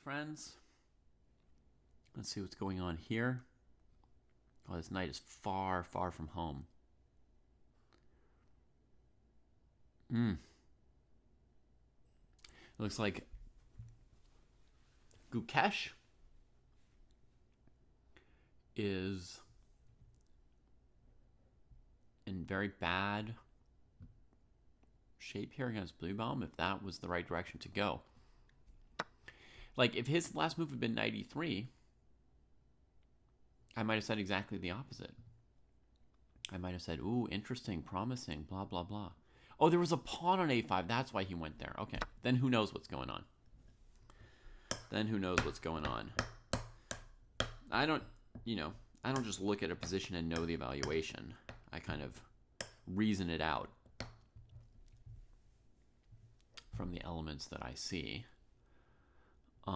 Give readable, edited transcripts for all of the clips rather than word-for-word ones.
friends. Let's see what's going on here. Oh, this knight is far, far from home. It looks like Gukesh is in very bad shape here against Bluebaum, if that was the right direction to go. Like, if his last move had been knight e3, I might have said exactly the opposite. I might have said, ooh, interesting, promising, blah, blah, blah. Oh, there was a pawn on a5. That's why he went there. Okay, then who knows what's going on? I don't just look at a position and know the evaluation. I kind of reason it out from the elements that I see. So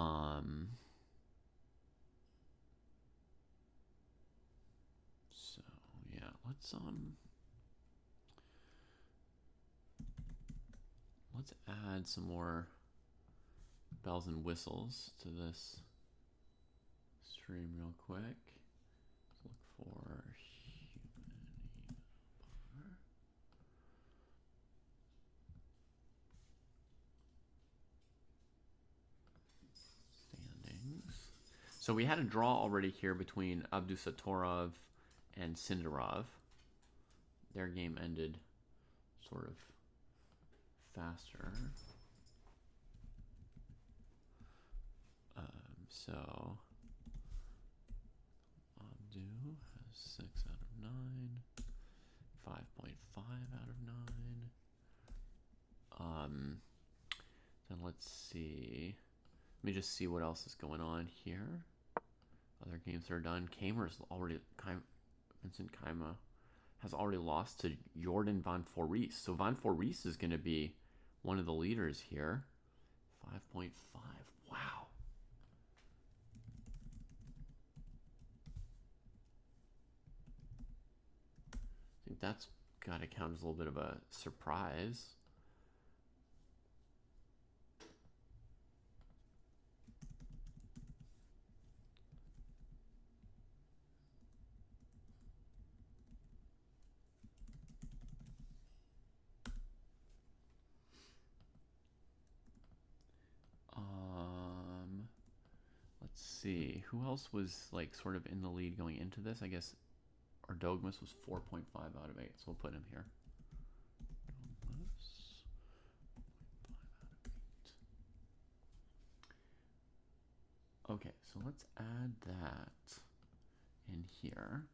yeah, let's add some more bells and whistles to this stream real quick. Let's look for human standings. So we had a draw already here between Abdusatorov and Sindarov. Their game ended sort of faster. So Abdu has 6 out of 9, 5.5 out of 9. Then let's see. Let me just see what else is going on here. Other games are done. Vincent Keimer has already lost to Jordan van Voorrees. So Van Voorrees is going to be one of the leaders here. 5.5. Wow. I think that's got to count as a little bit of a surprise. Let's see. Who else was like sort of in the lead going into this? I guess Ardogmas was 4.5 out of 8, so we'll put him here. Okay, so let's add that in here.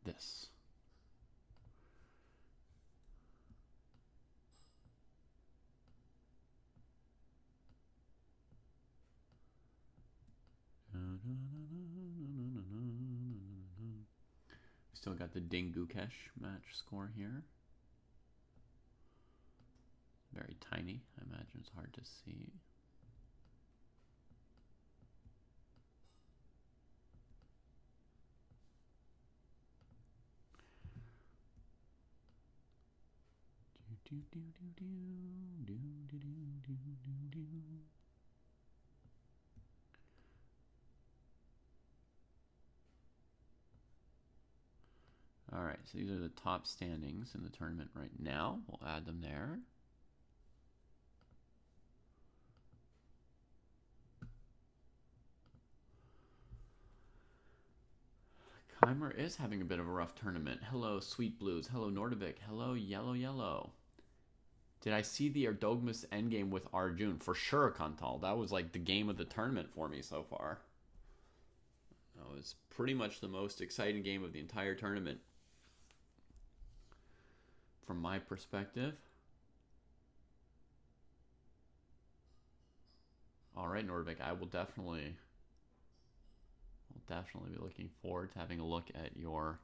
This. Still got the Ding Gukesh match score here. Very tiny. I imagine it's hard to see. All right, so these are the top standings in the tournament right now. We'll add them there. Keimer is having a bit of a rough tournament. Hello, Sweet Blues. Hello, Nordovik. Hello, Yellow Yellow. Did I see the Ardogmas endgame with Arjun? For sure, Kantal. That was like the game of the tournament for me so far. That was pretty much the most exciting game of the entire tournament. From my perspective. All right, Nordvik, I will definitely We'll definitely be looking forward to having a look at your...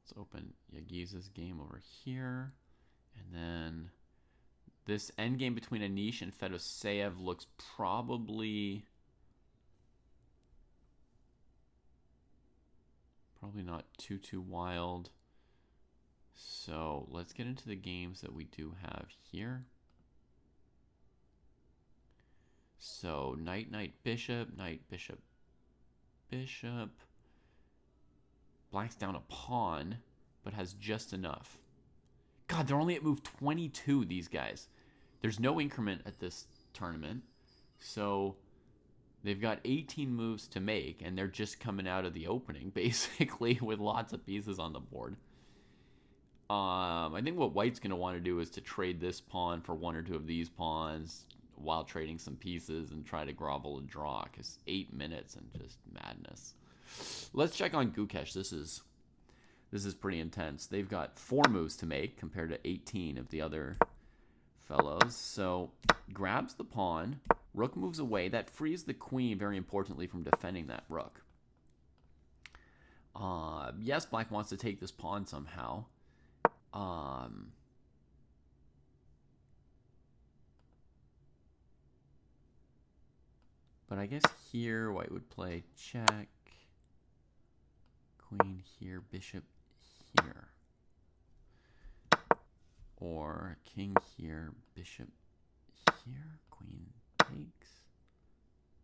Let's open Yagiza's game over here. And then this endgame between Anish and Fedoseev looks probably not too wild. So let's get into the games that we do have here. So knight, bishop, bishop. Black's down a pawn, but has just enough. God, they're only at move 22, these guys. There's no increment at this tournament. So they've got 18 moves to make, and they're just coming out of the opening, basically, with lots of pieces on the board. I think what White's going to want to do is to trade this pawn for one or two of these pawns while trading some pieces and try to grovel a draw, because 8 minutes and just madness. Let's check on Gukesh. This is pretty intense. They've got 4 moves to make compared to 18 of the other fellows. So grabs the pawn, rook moves away. That frees the queen, very importantly, from defending that rook. Yes, Black wants to take this pawn somehow. But I guess here White would play check. Queen here, bishop here. Or king here, bishop here, queen takes.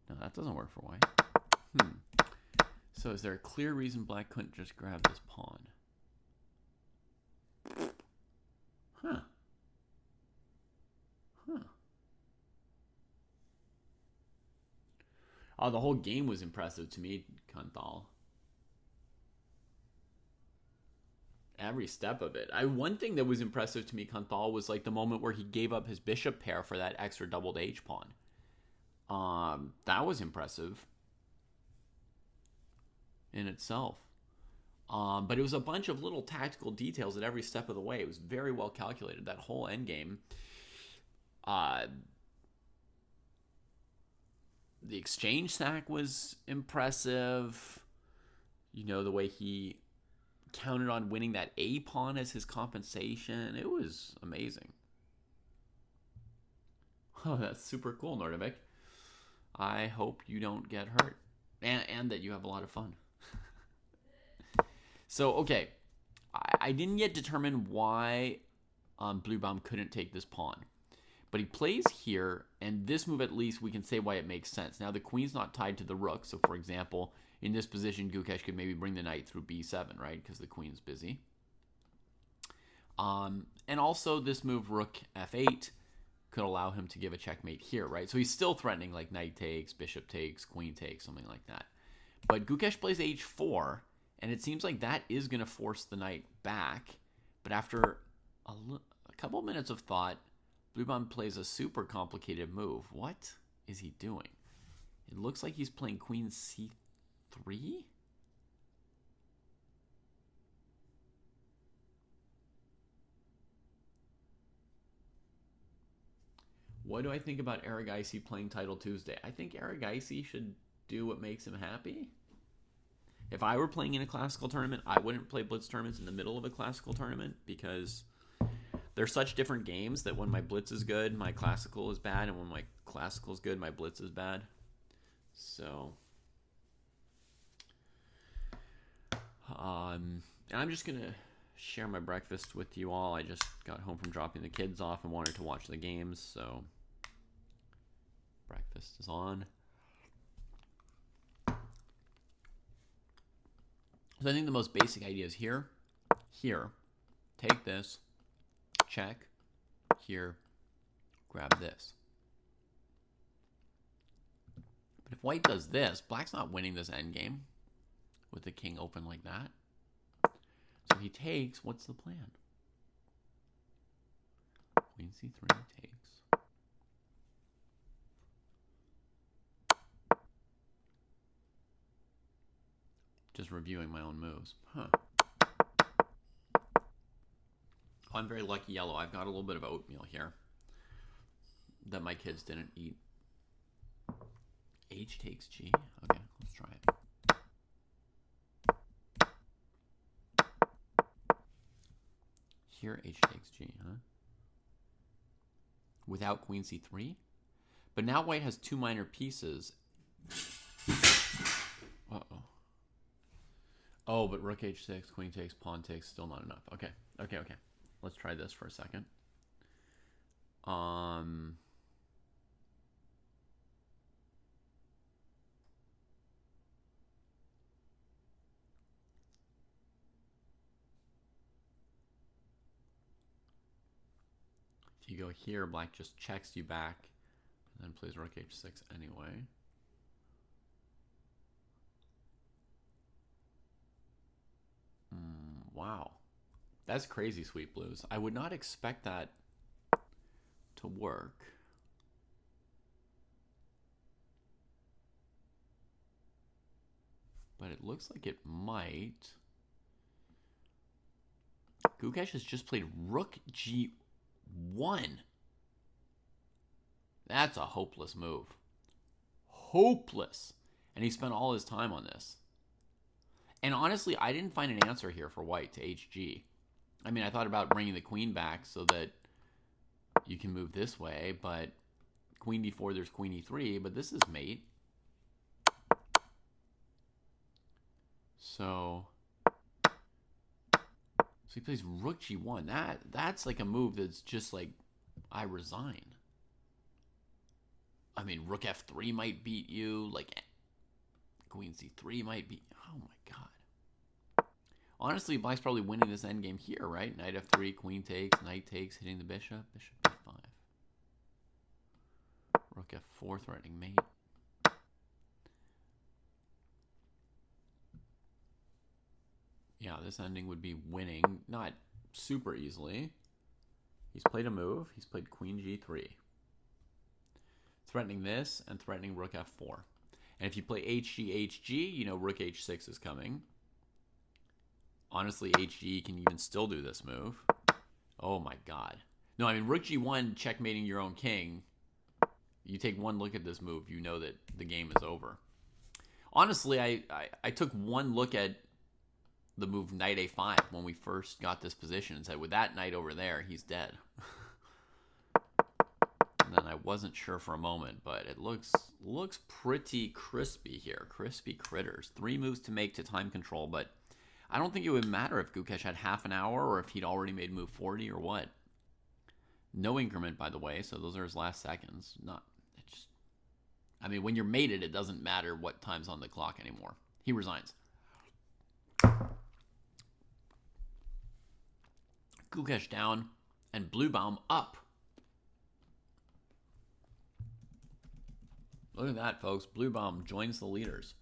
No, that doesn't work for White. So is there a clear reason Black couldn't just grab this pawn? Huh. Oh, the whole game was impressive to me, Kanthal. Every step of it. One thing that was impressive to me, Kanthal, was like the moment where he gave up his bishop pair for that extra doubled H pawn. That was impressive in itself. But it was a bunch of little tactical details at every step of the way. It was very well calculated, that whole endgame. The exchange stack was impressive. You know, the way he counted on winning that A pawn as his compensation. It was amazing. Oh, that's super cool, Nordavik. I hope you don't get hurt. And that you have a lot of fun. So, okay. I didn't yet determine why Bluebaum couldn't take this pawn. But he plays here, and this move at least we can say why it makes sense. Now the queen's not tied to the rook, so for example, in this position, Gukesh could maybe bring the knight through b7, right? Because the queen's busy. And also this move, rook f8, could allow him to give a checkmate here, right? So he's still threatening like knight takes, bishop takes, queen takes, something like that. But Gukesh plays h4, and it seems like that is going to force the knight back. But after a couple minutes of thought, Bluebaum plays a super complicated move. What is he doing? It looks like he's playing queen c3? What do I think about Erigaisi playing Title Tuesday? I think Erigaisi should do what makes him happy. If I were playing in a classical tournament, I wouldn't play blitz tournaments in the middle of a classical tournament because they're such different games that when my blitz is good, my classical is bad, and when my classical is good, my blitz is bad. So, and I'm just going to share my breakfast with you all. I just got home from dropping the kids off and wanted to watch the games, so breakfast is on. So I think the most basic idea is here, take this, check, here, grab this. But if White does this, Black's not winning this endgame with the king open like that. So he takes, what's the plan? Queen c3 takes. Just reviewing my own moves. Huh. Oh, I'm very lucky yellow. I've got a little bit of oatmeal here that my kids didn't eat. H takes G. Okay, let's try it. Here, H takes G, huh? Without queen C3? But now white has 2 minor pieces. Uh-oh. Oh, but rook H6, queen takes, pawn takes, still not enough. Okay. Let's try this for a second. If you go here, black just checks you back and then plays rook H6 anyway. Wow. That's crazy, Sweet Blues. I would not expect that to work. But it looks like it might. Gukesh has just played rook G1. That's a hopeless move. Hopeless. And he spent all his time on this. And honestly, I didn't find an answer here for white to HG. I mean, I thought about bringing the queen back so that you can move this way, but queen d4, there's queen e3, but this is mate. So he plays rook g1. That's like a move that's just like, I resign. I mean, rook f3 might beat you. Like, queen c3 might beat. Oh my god. Honestly, black's probably winning this endgame here, right? Knight f3, queen takes, knight takes, hitting the bishop. Bishop b5. Rook f4, threatening mate. Yeah, this ending would be winning. Not super easily. He's played a move. He's played queen g3. Threatening this and threatening rook f4. And if you play hg, you know rook h6 is coming. Honestly, hg can even still do this move. Oh my god. No, I mean, rook g1 checkmating your own king. You take one look at this move, you know that the game is over. Honestly, I took one look at the move knight a5 when we first got this position and said, with that knight over there, he's dead. And then I wasn't sure for a moment, but it looks pretty crispy here. Crispy critters. 3 moves to make to time control, but I don't think it would matter if Gukesh had half an hour or if he'd already made move 40 or what. No increment, by the way, so those are his last seconds. I mean, when you're mated, it doesn't matter what time's on the clock anymore. He resigns. Gukesh down and Bluebaum up. Look at that, folks. Bluebaum joins the leaders.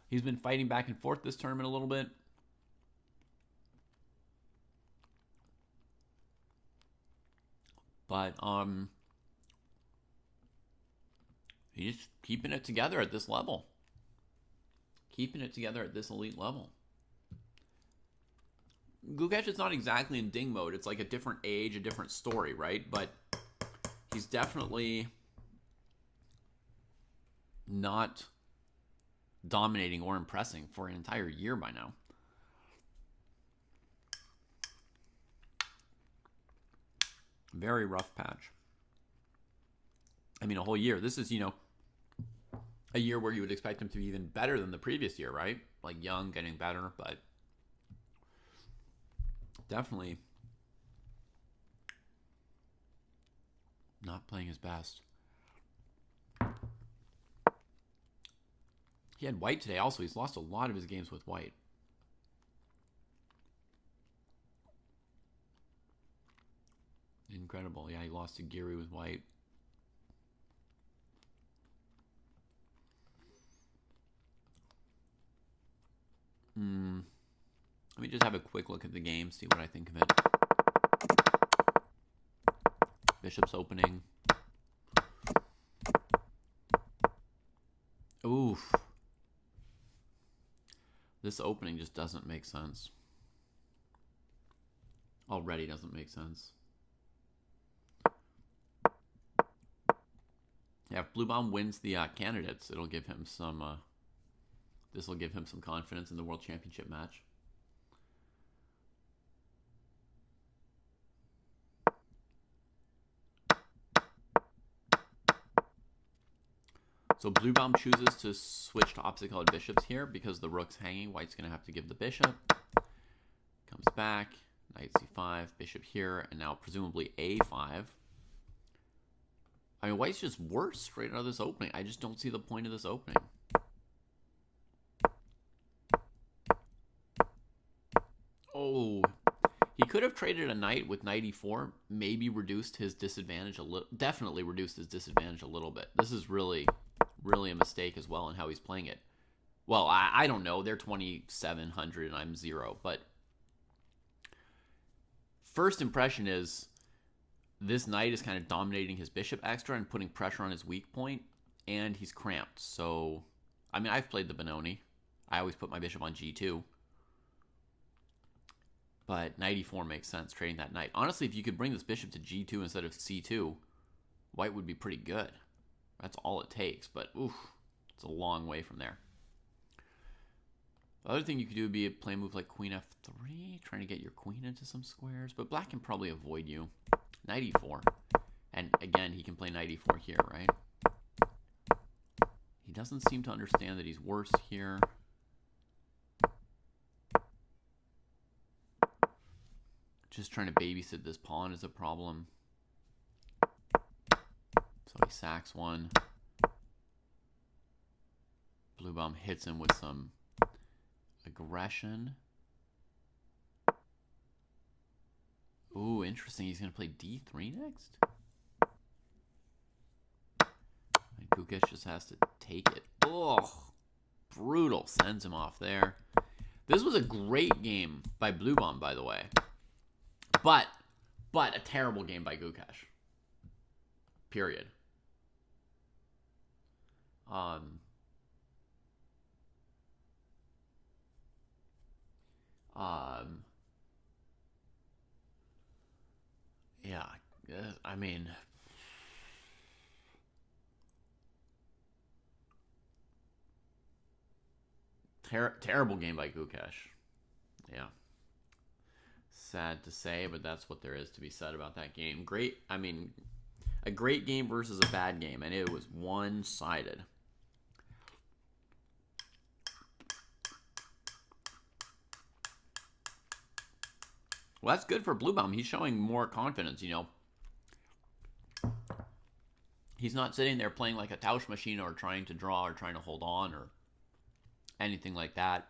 He's been fighting back and forth this tournament a little bit. But he's keeping it together at this level. Keeping it together at this elite level. Gukesh is not exactly in ding mode. It's like a different age, a different story, right? But he's definitely not dominating or impressing for an entire year by now. Very rough patch. I mean, a whole year. This is, a year where you would expect him to be even better than the previous year, right? Like young, getting better, but definitely not playing his best. He had white today also. He's lost a lot of his games with white. Incredible. Yeah, he lost to Giri with white. Let me just have a quick look at the game, see what I think of it. Bishop's opening. Oof. This opening just doesn't make sense. Already doesn't make sense. Yeah, if Bluebaum wins the candidates, it'll give him some. This will give him some confidence in the World Championship match. So Bluebaum chooses to switch to opposite colored bishops here because the rook's hanging. White's going to have to give the bishop. Comes back. Knight c5, bishop here, and now presumably a5. I mean, White's just worse straight out of this opening. I just don't see the point of this opening. Oh, he could have traded a knight with knight e4, maybe reduced his disadvantage a little, definitely reduced his disadvantage a little bit. This is really a mistake as well in how he's playing it. Well, I don't know. They're 2,700 and I'm 0, but first impression is this knight is kind of dominating his bishop extra and putting pressure on his weak point, and he's cramped. So, I mean, I've played the Benoni. I always put my bishop on g2. But knight e4 makes sense, trading that knight. Honestly, if you could bring this bishop to g2 instead of c2, White would be pretty good. That's all it takes, but oof, it's a long way from there. The other thing you could do would be play a move like queen f3, trying to get your queen into some squares, but black can probably avoid you. Knight e4. And again, he can play knight e4 here, right? He doesn't seem to understand that he's worse here. Just trying to babysit this pawn is a problem. So he sacks one. Bluebaum hits him with some aggression. Ooh, interesting. He's going to play d3 next? And Kukic just has to take it. Oh, brutal. Sends him off there. This was a great game by Bluebaum, by the way. But a terrible game by Gukesh. Period. Yeah, I mean, terrible game by Gukesh. Yeah. Sad to say, but that's what there is to be said about that game. Great, I mean, a great game versus a bad game, and it was one-sided. Well, that's good for Bluebaum. He's showing more confidence, you know. He's not sitting there playing like a Tausch machine or trying to draw or trying to hold on or anything like that.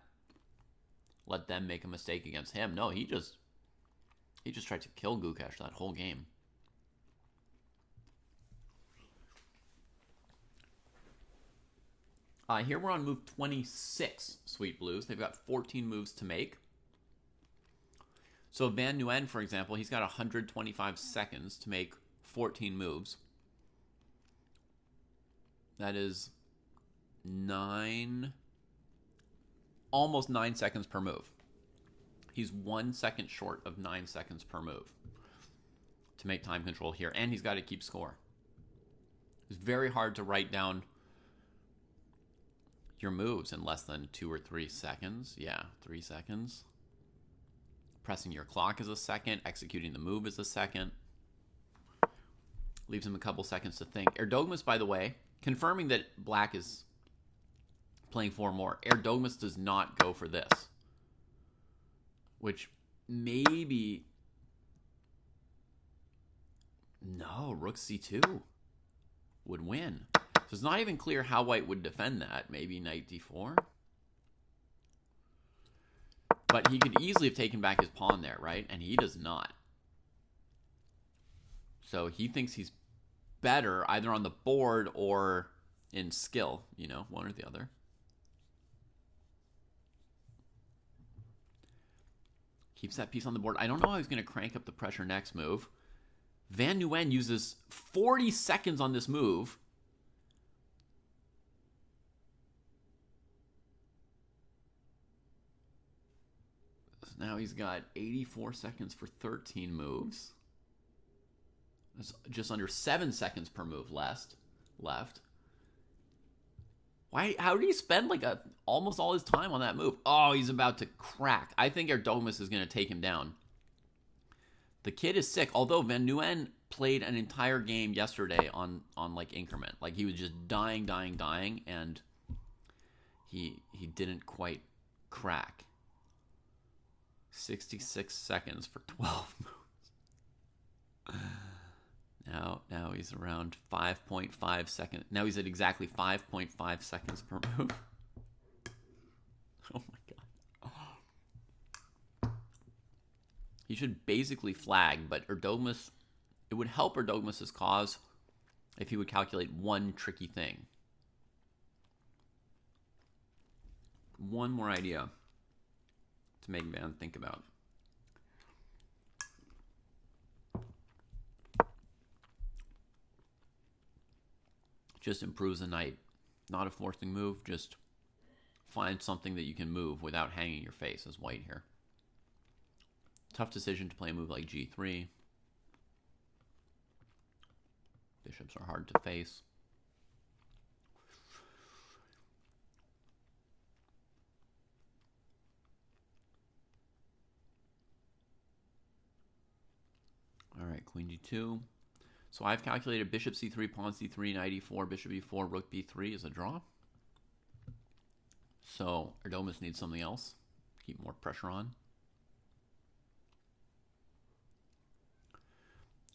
Let them make a mistake against him. No, he just tried to kill Gukesh that whole game. Here we're on move 26, Sweet Blues. They've got 14 moves to make. So Van Nguyen, for example, he's got 125 seconds to make 14 moves. That is almost 9 seconds per move. He's 1 second short of 9 seconds per move to make time control here. And he's got to keep score. It's very hard to write down your moves in less than 2 or 3 seconds. Yeah, 3 seconds. Pressing your clock is a second. Executing the move is a second. Leaves him a couple seconds to think. Erdogmus, by the way, confirming that black is playing 4 more. Erdogmus does not go for this. Which maybe... No, rook c2 would win. So it's not even clear how White would defend that. Maybe knight d4. But he could easily have taken back his pawn there, right? And he does not. So he thinks he's better either on the board or in skill, you know, one or the other. Keeps that piece on the board. I don't know how he's going to crank up the pressure next move. Van Nguyen uses 40 seconds on this move. So now he's got 84 seconds for 13 moves. That's just under 7 seconds per move left. left. Why? How did he spend like almost all his time on that move? Oh, he's about to crack. I think Erdogmus is going to take him down. The kid is sick. Although Van Nguyen played an entire game yesterday on like increment. Like he was just dying, and he didn't quite crack. 66 seconds for 12 moves. Now he's around 5.5 seconds. Now he's at exactly 5.5 seconds per move. Oh my god. He should basically flag, but Erdogmus, it would help Erdogmus's cause if he would calculate one tricky thing. One more idea to make Van think about. Just improves the knight. Not a forcing move, just find something that you can move without hanging your face as white here. Tough decision to play a move like g3. Bishops are hard to face. All right, queen g2. So I've calculated bishop c3, pawn c3, knight e4, bishop e4, rook b3 is a draw. So Erdogmus needs something else. Keep more pressure on.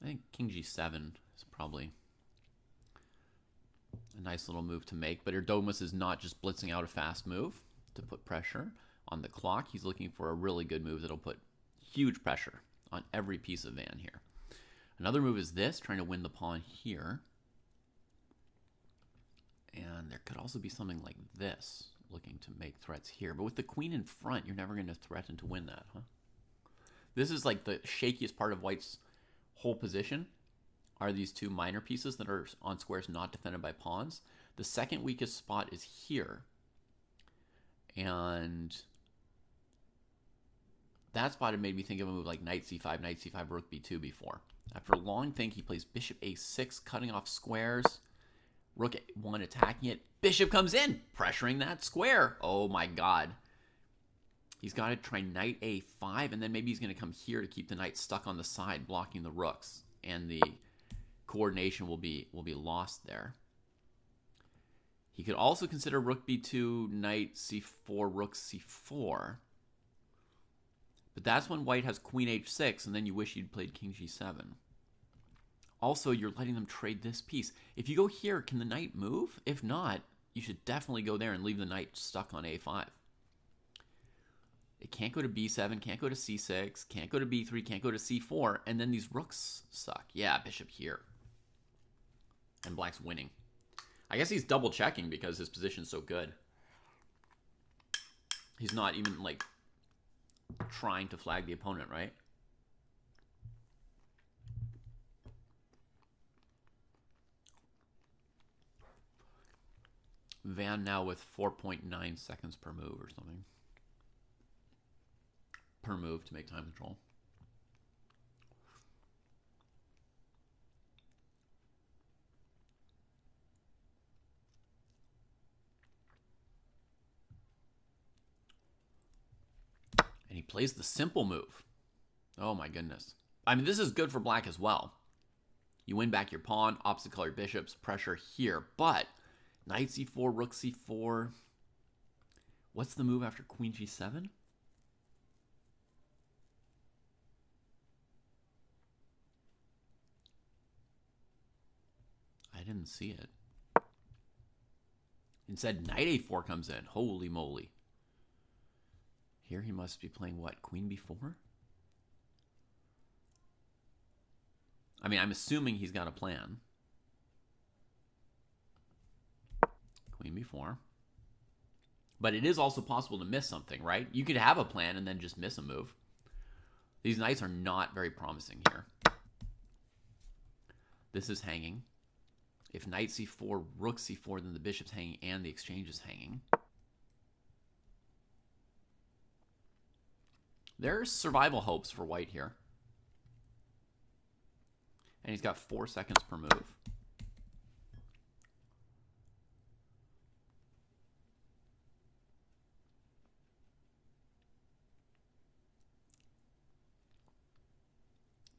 I think king g7 is probably a nice little move to make. But Erdogmus is not just blitzing out a fast move to put pressure on the clock. He's looking for a really good move that'll put huge pressure on every piece of Van here. Another move is this, trying to win the pawn here. And there could also be something like this, looking to make threats here. But with the queen in front, you're never going to threaten to win that, huh? This is like the shakiest part of White's whole position, are these two minor pieces that are on squares not defended by pawns. The second weakest spot is here. And that spot had made me think of a move like knight c5, rook b2 before. After a long think, he plays bishop a6, cutting off squares. Rook a1 attacking it. Bishop comes in, pressuring that square. Oh my god. He's got to try knight a5, and then maybe he's going to come here to keep the knight stuck on the side, blocking the rooks. And the coordination will be lost there. He could also consider rook b2, knight c4, rook c4. But that's when White has queen h6, and then you wish you'd played king g7. Also, you're letting them trade this piece. If you go here, can the knight move? If not, you should definitely go there and leave the knight stuck on a5. It can't go to b7, can't go to c6, can't go to b3, can't go to c4, and then these rooks suck. Yeah, bishop here. And Black's winning. I guess he's double checking because his position's so good. He's not even, like, trying to flag the opponent, right? Van now with 4.9 seconds per move or something. Per move to make time control. And he plays the simple move. Oh my goodness. I mean, this is good for Black as well. You win back your pawn, opposite colored bishops, pressure here. But knight c4, rook c4. What's the move after queen g7? I didn't see it. Instead, knight a4 comes in. Holy moly. Here he must be playing what? Queen b4? I mean, I'm assuming he's got a plan. Queen b4. But it is also possible to miss something, right? You could have a plan and then just miss a move. These knights are not very promising here. This is hanging. If knight c4, rook c4, then the bishop's hanging and the exchange is hanging. There's survival hopes for White here. And he's got 4 seconds per move.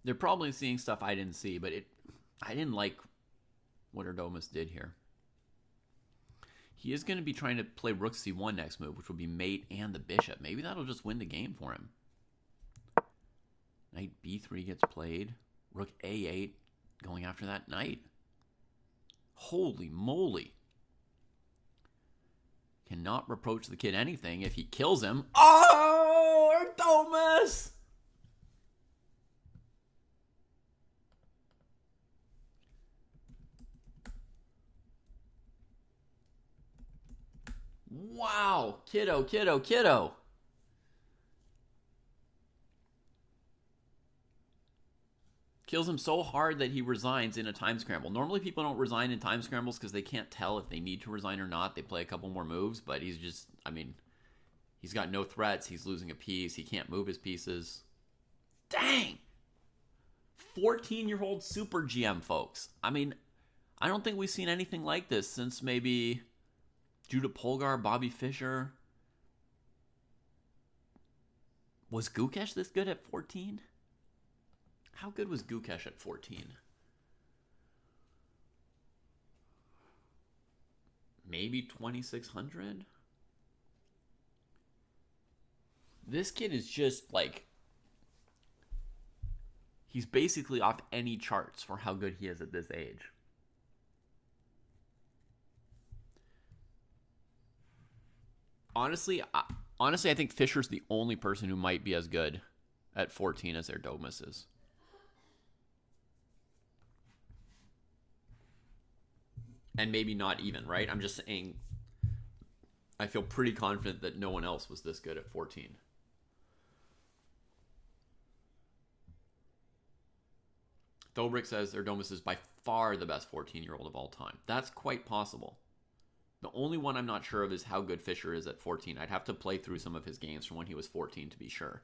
They're probably seeing stuff I didn't see, but I didn't like what Erdomus did here. He is going to be trying to play rook c1 next move, which will be mate and the bishop. Maybe that'll just win the game for him. Knight b3 gets played. Rook a8 going after that knight. Holy moly. Cannot reproach the kid anything if he kills him. Oh, Erdomus! Wow. Kiddo, kiddo, kiddo. Kills him so hard that he resigns in a time scramble. Normally people don't resign in time scrambles because they can't tell if they need to resign or not. They play a couple more moves, but he's just, I mean, he's got no threats. He's losing a piece. He can't move his pieces. Dang! 14-year-old super GM, folks. I mean, I don't think we've seen anything like this since maybe Judah Polgar, Bobby Fischer. Was Gukesh this good at 14? How good was Gukesh at 14? Maybe 2,600? This kid is just like... He's basically off any charts for how good he is at this age. Honestly, I think Fischer's the only person who might be as good at 14 as Erdomus is. And maybe not even, right? I'm just saying I feel pretty confident that no one else was this good at 14. Thobrick says Erdomus is by far the best 14-year-old of all time. That's quite possible. The only one I'm not sure of is how good Fischer is at 14. I'd have to play through some of his games from when he was 14 to be sure.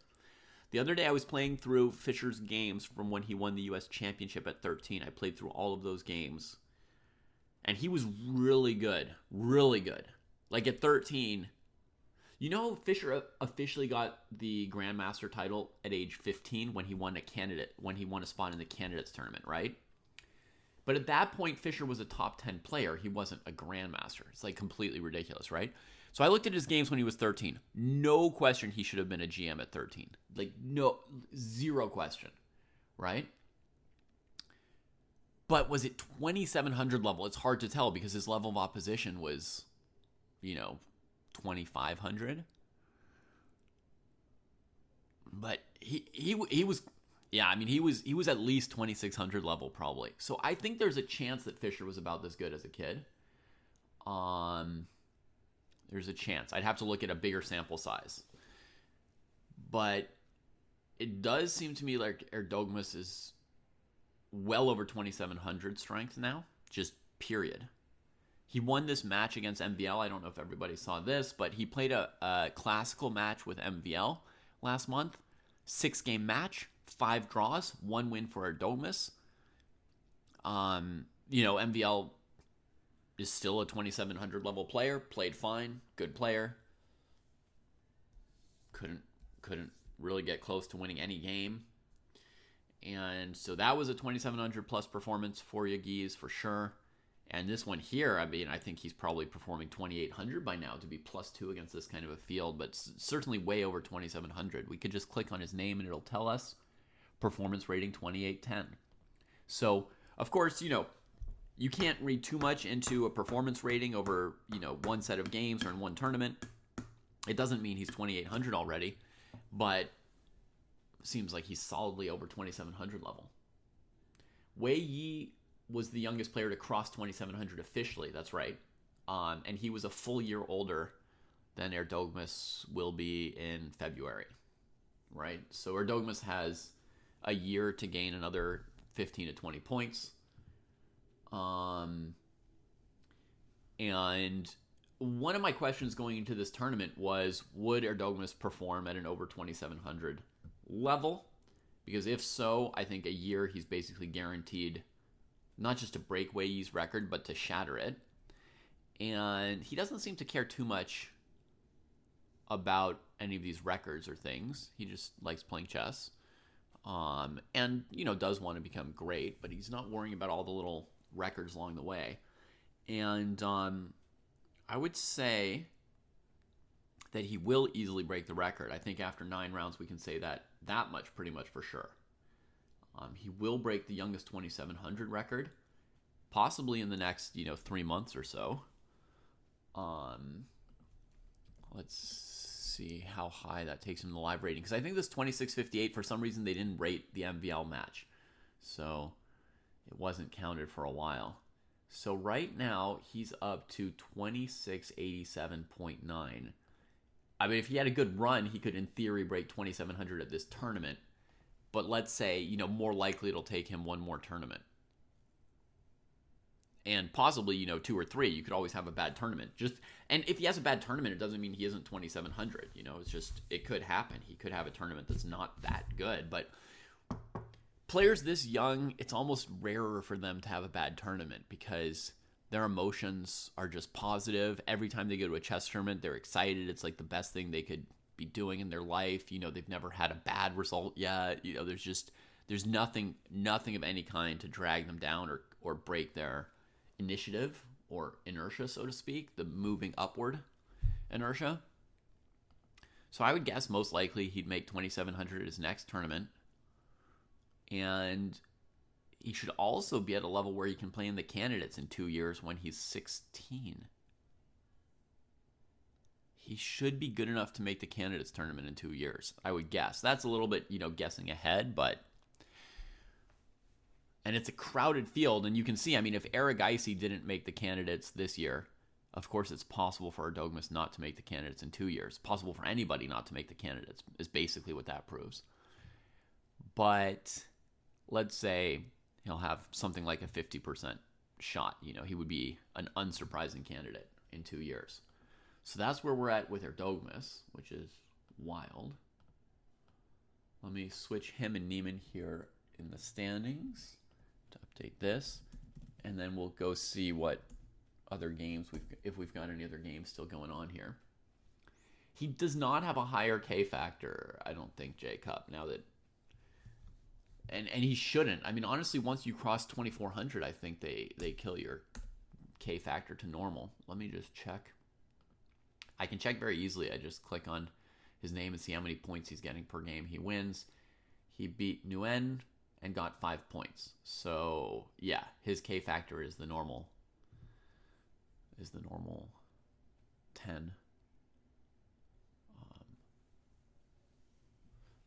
The other day I was playing through Fischer's games from when he won the U.S. Championship at 13. I played through all of those games. And he was really good. Really good. Like at 13, you know, Fischer officially got the Grandmaster title at age 15 when he won a spot in the candidates tournament, right? But at that point, Fischer was a top 10 player. He wasn't a Grandmaster. It's like completely ridiculous, right? So I looked at his games when he was 13. No question he should have been a GM at 13. Like, no, zero question, right? But was it 2,700 level? It's hard to tell because his level of opposition was, 2,500. But he was, yeah, I mean, he was at least 2,600 level probably. So I think there's a chance that Fischer was about this good as a kid. There's a chance. I'd have to look at a bigger sample size. But it does seem to me like Erdomus is well over 2,700 strength now, just period. He won this match against MVL. I don't know if everybody saw this, but he played a classical match with MVL last month. 6-game match, 5 draws, 1 win for Erdomus. MVL is still a 2,700 level player, played fine, good player. Couldn't really get close to winning any game. And so that was a 2,700 plus performance for Yagiz for sure. And this one here, I mean, I think he's probably performing 2,800 by now to be +2 against this kind of a field, but certainly way over 2,700. We could just click on his name and it'll tell us performance rating 2,810. So, of course, you can't read too much into a performance rating over, one set of games or in one tournament. It doesn't mean he's 2,800 already, but seems like he's solidly over 2,700 level. Wei Yi was the youngest player to cross 2,700 officially, that's right. And he was a full year older than Erdomus will be in February, right? So Erdomus has a year to gain another 15 to 20 points. And one of my questions going into this tournament was, would Erdomus perform at an over 2,700 level? Because if so, I think a year he's basically guaranteed not just to break Wei Yi's record, but to shatter it. And he doesn't seem to care too much about any of these records or things. He just likes playing chess. And, does want to become great, but he's not worrying about all the little records along the way. And I would say that he will easily break the record. I think after 9 rounds, we can say that much pretty much for sure. He will break the youngest 2,700 record, possibly in the next, 3 months or so. Let's see how high that takes him in the live rating, because I think this 2658, for some reason, they didn't rate the MVL match. So it wasn't counted for a while. So right now, he's up to 2687.9. I mean, if he had a good run, he could, in theory, break 2,700 at this tournament. But let's say, more likely it'll take him one more tournament. And possibly, 2 or 3. You could always have a bad tournament. And if he has a bad tournament, it doesn't mean he isn't 2,700. It's just, it could happen. He could have a tournament that's not that good. But players this young, it's almost rarer for them to have a bad tournament because their emotions are just positive. Every time they go to a chess tournament, they're excited. It's like the best thing they could be doing in their life. They've never had a bad result yet. There's nothing of any kind to drag them down or break their initiative or inertia, so to speak, the moving upward inertia. So I would guess most likely he'd make 2,700 at his next tournament. And he should also be at a level where he can play in the candidates in 2 years when he's 16. He should be good enough to make the candidates tournament in 2 years, I would guess. That's a little bit, guessing ahead, but... And it's a crowded field, and you can see, I mean, if Aragaisi didn't make the candidates this year, of course it's possible for Erdogmus not to make the candidates in 2 years. Possible for anybody not to make the candidates is basically what that proves. But let's say he'll have something like a 50% shot. He would be an unsurprising candidate in 2 years. So that's where we're at with Erdogmus, which is wild. Let me switch him and Niemann here in the standings to update this, and then we'll go see what other games if we've got any other games still going on here. He does not have a higher K factor, I don't think, Jacob. Now that, and he shouldn't. I mean, honestly, once you cross 2,400, I think they kill your K factor to normal. Let me just check. I can check very easily. I just click on his name and see how many points he's getting per game he wins. He beat Nguyen and got 5 points. So yeah, his K factor is the normal 10.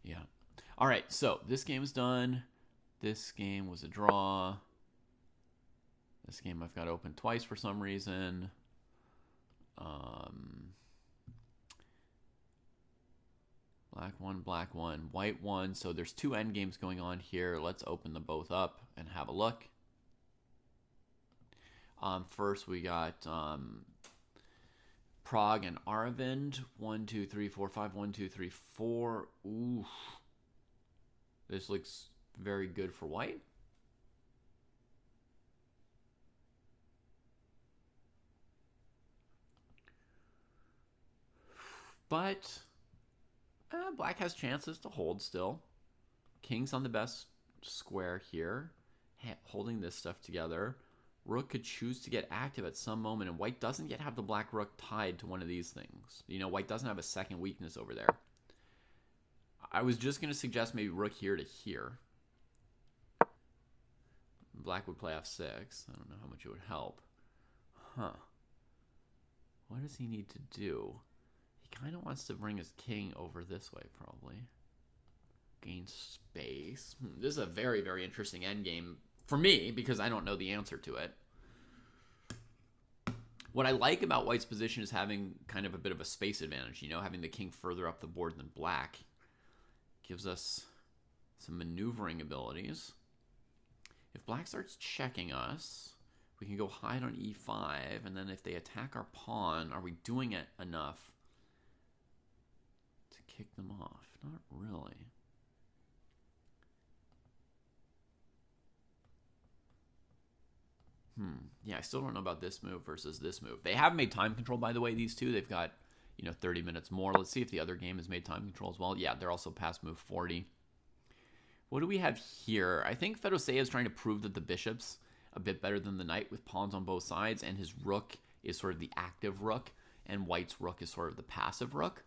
Yeah. All right, so this game is done. This game was a draw. This game I've got open twice for some reason. Black one, white one. So there's 2 end games going on here. Let's open them both up and have a look. First we got Prague and Aravind. 1, 2, 3, 4, 5. 1, 2, 3, 4. Ooh, this looks very good for white. But black has chances to hold still. King's on the best square here, holding this stuff together. Rook could choose to get active at some moment, and white doesn't yet have the black rook tied to one of these things. White doesn't have a second weakness over there. I was just going to suggest maybe rook here to here. Black would play f6. I don't know how much it would help. Huh. What does he need to do? He kind of wants to bring his king over this way, probably. Gain space. This is a very, very interesting endgame for me, because I don't know the answer to it. What I like about white's position is having kind of a bit of a space advantage, having the king further up the board than black. Gives us some maneuvering abilities. If black starts checking us, we can go hide on e5, and then if they attack our pawn, are we doing it enough to kick them off? Not really. Yeah, I still don't know about this move versus this move. They have made time control, by the way, these two. They've got, 30 minutes more. Let's see if the other game has made time control as well. Yeah, they're also past move 40. What do we have here? I think Fedosea is trying to prove that the bishop's a bit better than the knight with pawns on both sides, and his rook is sort of the active rook, and white's rook is sort of the passive rook.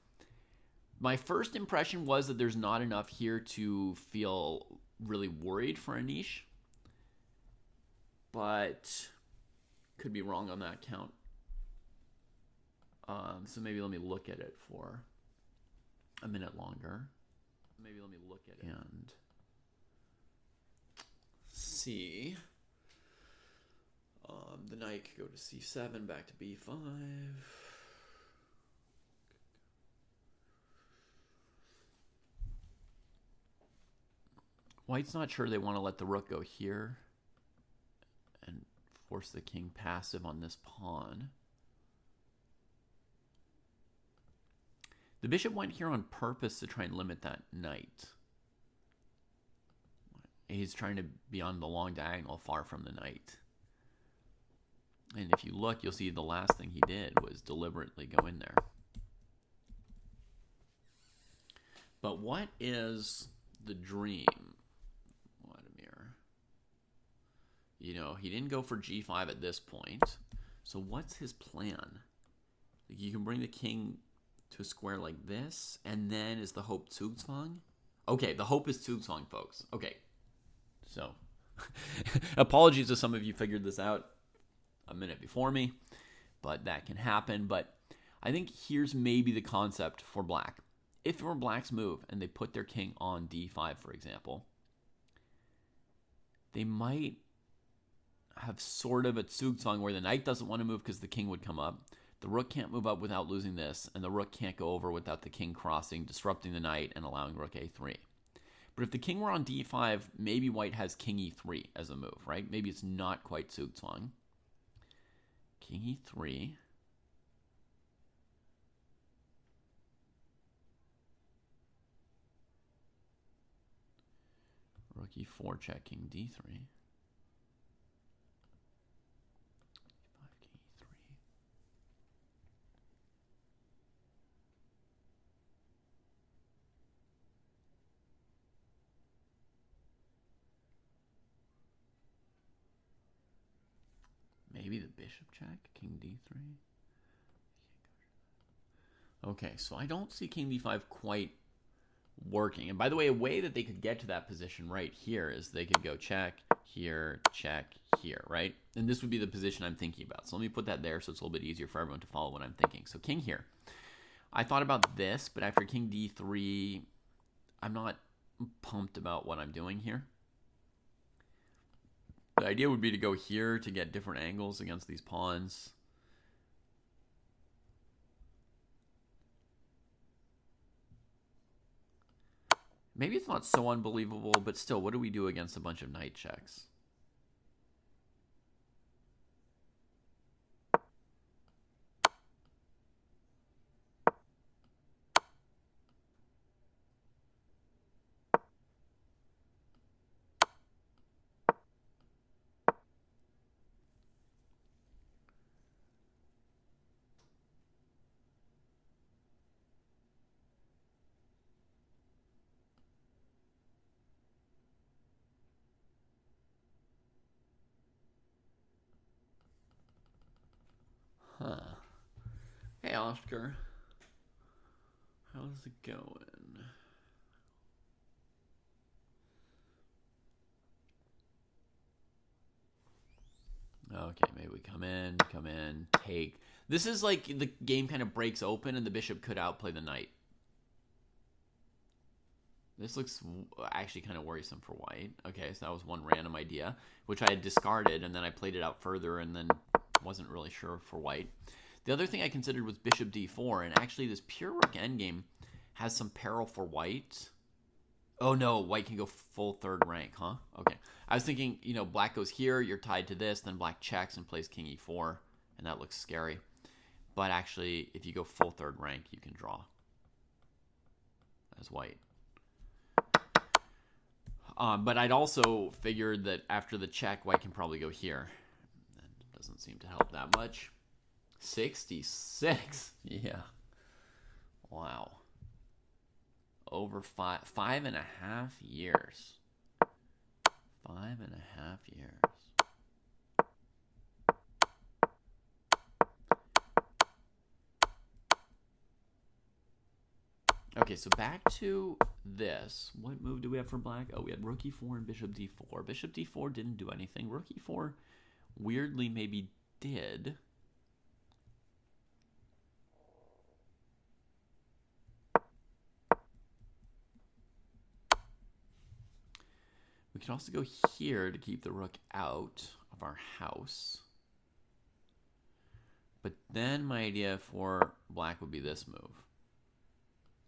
My first impression was that there's not enough here to feel really worried for Anish, but could be wrong on that count. So maybe let me look at it for a minute longer. Maybe let me look at it and see. The knight could go to c7, back to b5. White's not sure they want to let the rook go here and force the king passive on this pawn. The bishop went here on purpose to try and limit that knight. He's trying to be on the long diagonal far from the knight. And if you look, you'll see the last thing he did was deliberately go in there. But what is the dream, Vladimir? You know, he didn't go for g5 at this point. So what's his plan? Like, you can bring the king to a square like this, and then is the hope Zugzwang? Okay, the hope is Zugzwang, folks. Okay, so apologies if some of you figured this out a minute before me, but that can happen. But I think here's maybe the concept for black. If it were black's move and they put their king on d5, for example, they might have sort of a Zugzwang where the knight doesn't want to move because the king would come up. The rook can't move up without losing this, and the rook can't go over without the king crossing, disrupting the knight and allowing rook a3. But if the king were on d5, maybe white has king e3 as a move, right? Maybe it's not quite Zugzwang. King e3. Rook e4 check, king d3. King e3. Maybe the bishop check, king d3. Okay, so I don't see king d5 quite working. And by the way, a way that they could get to that position right here is they could go check here, right? And this would be the position I'm thinking about. So let me put that there so it's a little bit easier for everyone to follow what I'm thinking. So king here. I thought about this, but after king d3, I'm not pumped about what I'm doing here. The idea would be to go here to get different angles against these pawns. Maybe it's not so unbelievable, but still, what do we do against a bunch of knight checks? Huh. Hey, Oscar. How's it going? Okay, maybe we come in, take. This is like the game kind of breaks open and the bishop could outplay the knight. This looks actually kind of worrisome for white. Okay, so that was one random idea, which I had discarded, and then I played it out further and then wasn't really sure for white. The other thing I considered was bishop d4, and actually this pure rook endgame has some peril for white. Oh no, white can go full third rank, huh? Okay. I was thinking, you know, black goes here, you're tied to this, then black checks and plays king e4, and that looks scary. But actually, if you go full third rank, you can draw as white. But I'd also figured that after the check, white can probably go here. That doesn't seem to help that much. 66. Yeah. Wow. Over 5.5 years. 5.5 years. Okay, so back to this. What move do we have for black? Oh, we had rook e4 and bishop d4. Bishop d4 didn't do anything. Rook e4 weirdly maybe did. We can also go here to keep the rook out of our house. But then my idea for black would be this move.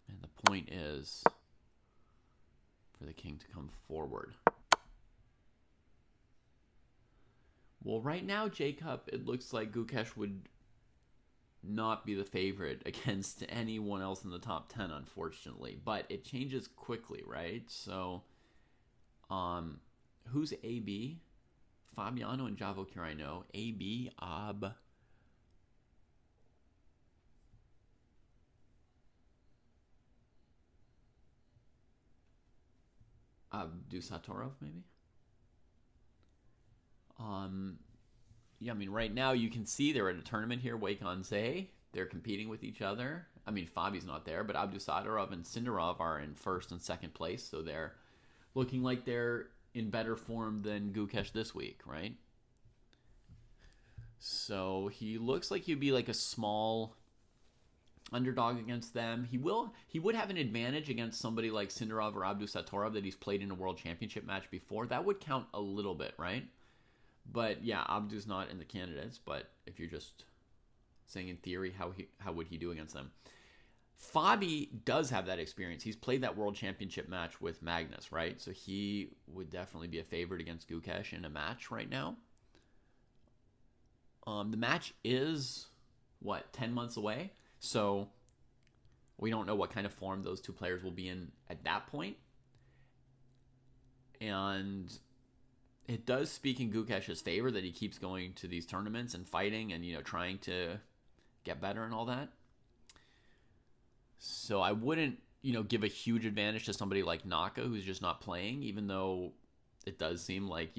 And the point is for the king to come forward. Well, right now, Jacob, it looks like Gukesh would not be the favorite against anyone else in the top 10, unfortunately. But it changes quickly, right? So, who's AB? Fabiano and Javokir, I know. AB, Abdusatorov, maybe? Yeah, I mean, right now you can see they're at a tournament here, Wijk on Zay. They're competing with each other. I mean, Fabi's not there, but Abdusatorov and Sindarov are in first and second place, so they're looking like they're in better form than Gukesh this week, right? So he looks like he'd be like a small underdog against them. He would have an advantage against somebody like Sindarov or Abdusatorov that he's played in a world championship match before. That would count a little bit, right? But yeah, Abdu's not in the candidates, but if you're just saying in theory, how would he do against them? Fabi does have that experience. He's played that world championship match with Magnus, right? So he would definitely be a favorite against Gukesh in a match right now. The match is, 10 months away? So we don't know what kind of form those two players will be in at that point. And it does speak in Gukesh's favor that he keeps going to these tournaments and fighting and, trying to get better and all that. So I wouldn't, give a huge advantage to somebody like Naka who's just not playing, even though it does seem like,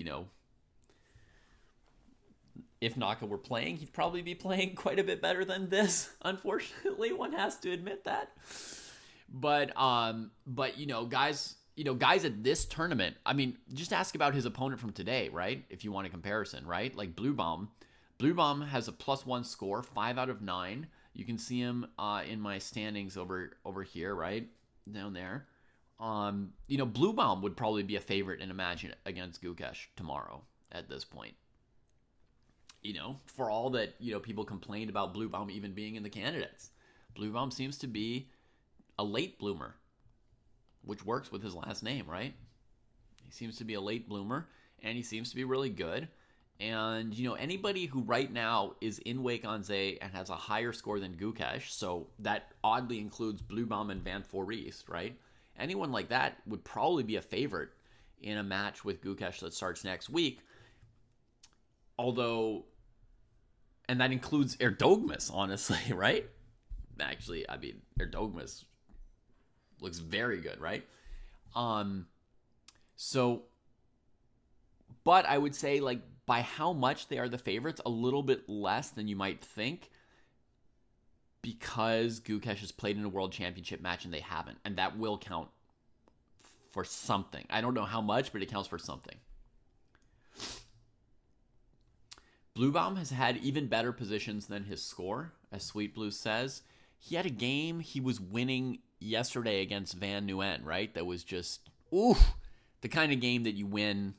if Naka were playing, he'd probably be playing quite a bit better than this. Unfortunately, one has to admit that. But guys at this tournament, I mean, just ask about his opponent from today, right? If you want a comparison, right? Like Bluebaum. Bluebaum has a +1 score, 5 out of 9. You can see him in my standings over here, right? Down there. Bluebaum would probably be a favorite in a match against Gukesh tomorrow at this point. For all that, people complained about Bluebaum even being in the candidates. Bluebaum seems to be a late bloomer, which works with his last name, right? He seems to be a late bloomer, and he seems to be really good. And, anybody who right now is in Wijk on Zay and has a higher score than Gukesh, so that oddly includes Bluebaum and Van Foreest, right? Anyone like that would probably be a favorite in a match with Gukesh that starts next week. Although, and that includes Erdogmas, honestly, right? Actually, I mean, Erdogmas looks very good, right? But I would say, like, by how much they are the favorites, a little bit less than you might think, because Gukesh has played in a world championship match and they haven't, and that will count for something. I don't know how much, but it counts for something. Bluebaum has had even better positions than his score, as Sweet Blue says. He had a game he was winning yesterday against Van Nguyen, right? That was just, the kind of game that you win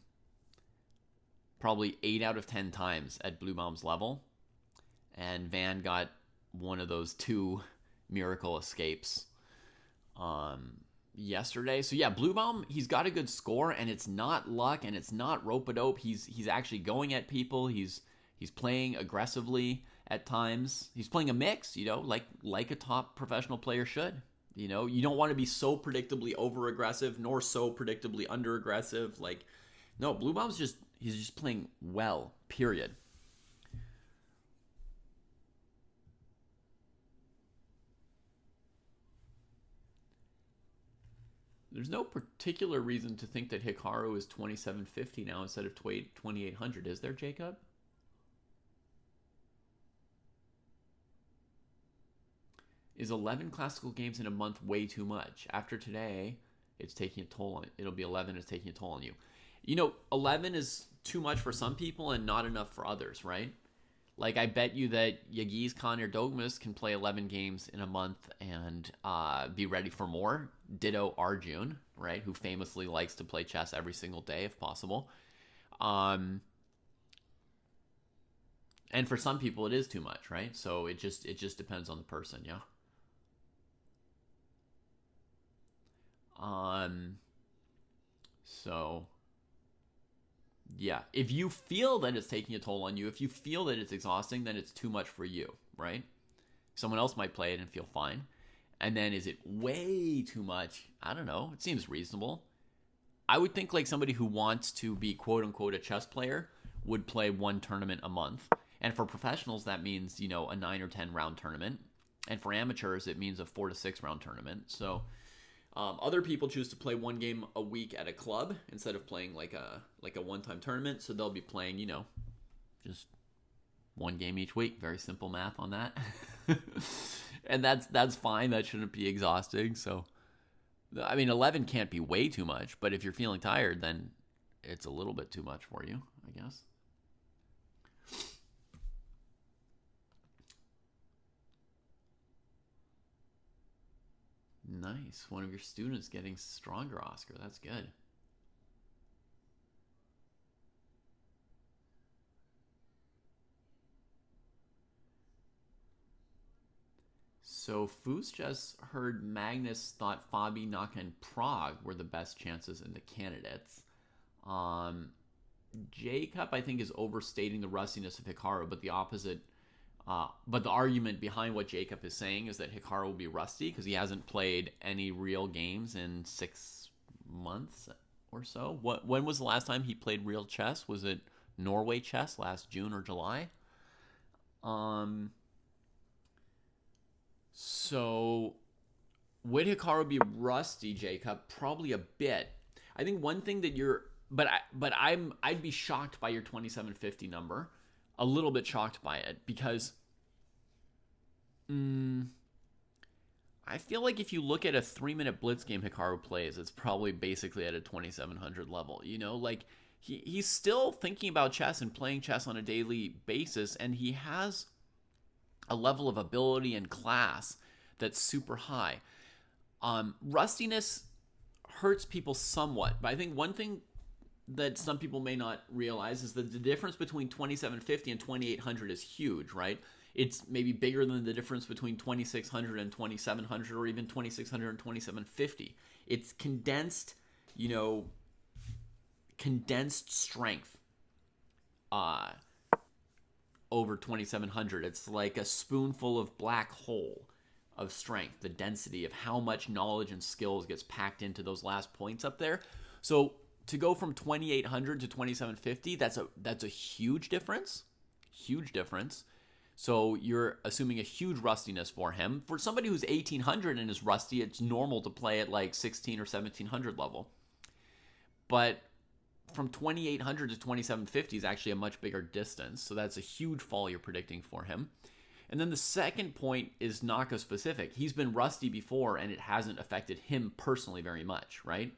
probably 8 out of 10 times at Bluebaum's level. And Van got one of those 2 miracle escapes yesterday. So yeah, Bluebaum, he's got a good score, and it's not luck, and it's not rope-a-dope. He's actually going at people. He's playing aggressively at times. He's playing a mix, like a top professional player should. You don't want to be so predictably over-aggressive nor so predictably under-aggressive. No, Bluebaum's he's just playing well, period. There's no particular reason to think that Hikaru is 2750 now instead of 2800, is there, Jacob? Is 11 classical games in a month way too much? After today, it's taking a toll on it. It'll be 11, it's taking a toll on you. 11 is too much for some people and not enough for others, right? Like, I bet you that Yagiz Khan or Dogmas can play 11 games in a month and be ready for more. Ditto Arjun, right, who famously likes to play chess every single day if possible. And for some people, it is too much, right? So it just depends on the person, yeah. So yeah, if you feel that it's taking a toll on you, if you feel that it's exhausting, then it's too much for you, right? Someone else might play it and feel fine. And then is it way too much? I don't know. It seems reasonable. I would think like somebody who wants to be quote unquote a chess player would play one tournament a month. And for professionals, that means, a 9 or 10 round tournament. And for amateurs, it means a 4 to 6 round tournament. So other people choose to play one game a week at a club instead of playing like a one-time tournament. So they'll be playing, just one game each week. Very simple math on that. And that's fine. That shouldn't be exhausting. So, 11 can't be way too much. But if you're feeling tired, then it's a little bit too much for you, I guess. Nice. One of your students getting stronger, Oscar. That's good. So Foos just heard Magnus thought Fabi, Naka, and Prague were the best chances in the candidates. Jacob, I think, is overstating the rustiness of Hikaru, but the opposite. But the argument behind what Jacob is saying is that Hikaru will be rusty because he hasn't played any real games in 6 months or so. When was the last time he played real chess? Was it Norway chess last June or July? So would Hikaru be rusty, Jacob? Probably a bit. I think one thing that I'd be shocked by your 2750 number. A little bit shocked by it because I feel like if you look at a 3-minute blitz game Hikaru plays, it's probably basically at a 2700 level. Like he's still thinking about chess and playing chess on a daily basis, and he has a level of ability and class that's super high. Rustiness hurts people somewhat, but I think one thing that some people may not realize is that the difference between 2750 and 2800 is huge, right? It's maybe bigger than the difference between 2600 and 2700, or even 2600 and 2750. It's condensed, condensed strength over 2700. It's like a spoonful of black hole of strength, the density of how much knowledge and skills gets packed into those last points up there. So to go from 2800 to 2750, that's a huge difference. Huge difference. So you're assuming a huge rustiness for him. For somebody who's 1800 and is rusty, it's normal to play at like 16 or 1700 level. But from 2800 to 2750 is actually a much bigger distance. So that's a huge fall you're predicting for him. And then the second point is Naka specific. He's been rusty before and it hasn't affected him personally very much, right?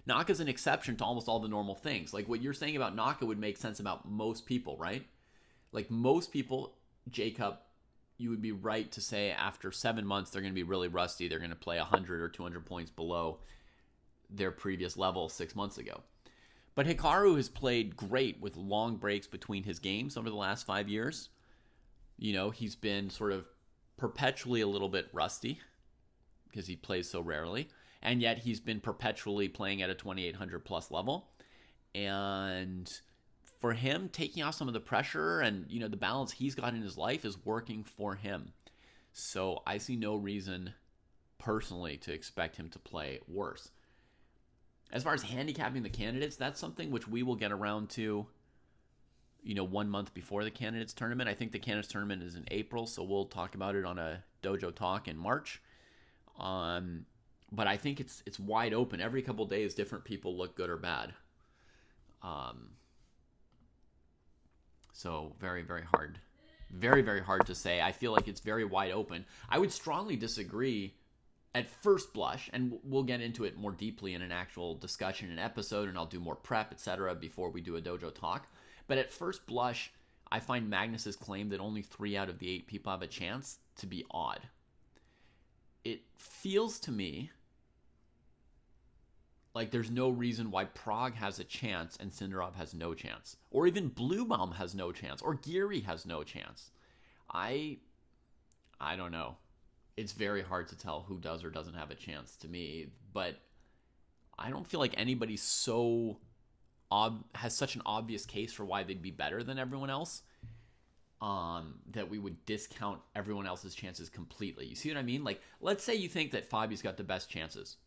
Naka's an exception to almost all the normal things. Like what you're saying about Naka would make sense about most people, right? Like most people, Jacob, you would be right to say after 7 months they're going to be really rusty. They're going to play 100 or 200 points below their previous level 6 months ago. But Hikaru has played great with long breaks between his games over the last 5 years. He's been sort of perpetually a little bit rusty because he plays so rarely. And yet he's been perpetually playing at a 2800 plus level. And for him, taking off some of the pressure and, the balance he's got in his life is working for him. So I see no reason personally to expect him to play worse. As far as handicapping the candidates, that's something which we will get around to, 1 month before the candidates tournament. I think the candidates tournament is in April, so we'll talk about it on a Dojo Talk in March. But I think it's wide open. Every couple days, different people look good or bad. So very, very hard. Very, very hard to say. I feel like it's very wide open. I would strongly disagree at first blush, and we'll get into it more deeply in an actual discussion and episode, and I'll do more prep, etc. before we do a dojo talk. But at first blush, I find Magnus's claim that only 3 out of the 8 people have a chance to be odd. It feels to me like there's no reason why Prague has a chance and Sindarov has no chance. Or even Bluebaum has no chance. Or Geary has no chance. I don't know. It's very hard to tell who does or doesn't have a chance to me. But I don't feel like anybody's has such an obvious case for why they'd be better than everyone else that we would discount everyone else's chances completely. You see what I mean? Like, let's say you think that Fabi's got the best chances.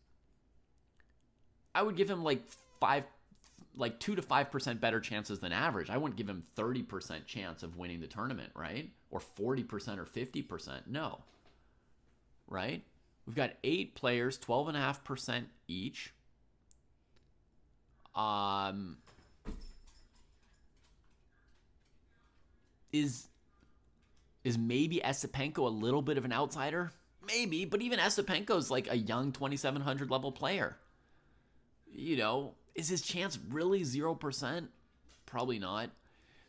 I would give him like 2 to 5% better chances than average. I wouldn't give him 30% chance of winning the tournament, right? Or 40% or 50%. No. Right? We've got 8 players, 12.5% each. Is maybe Esipenko a little bit of an outsider? Maybe, but even Esipenko's like a young 2,700 level player. You know, is his chance really 0%? Probably not.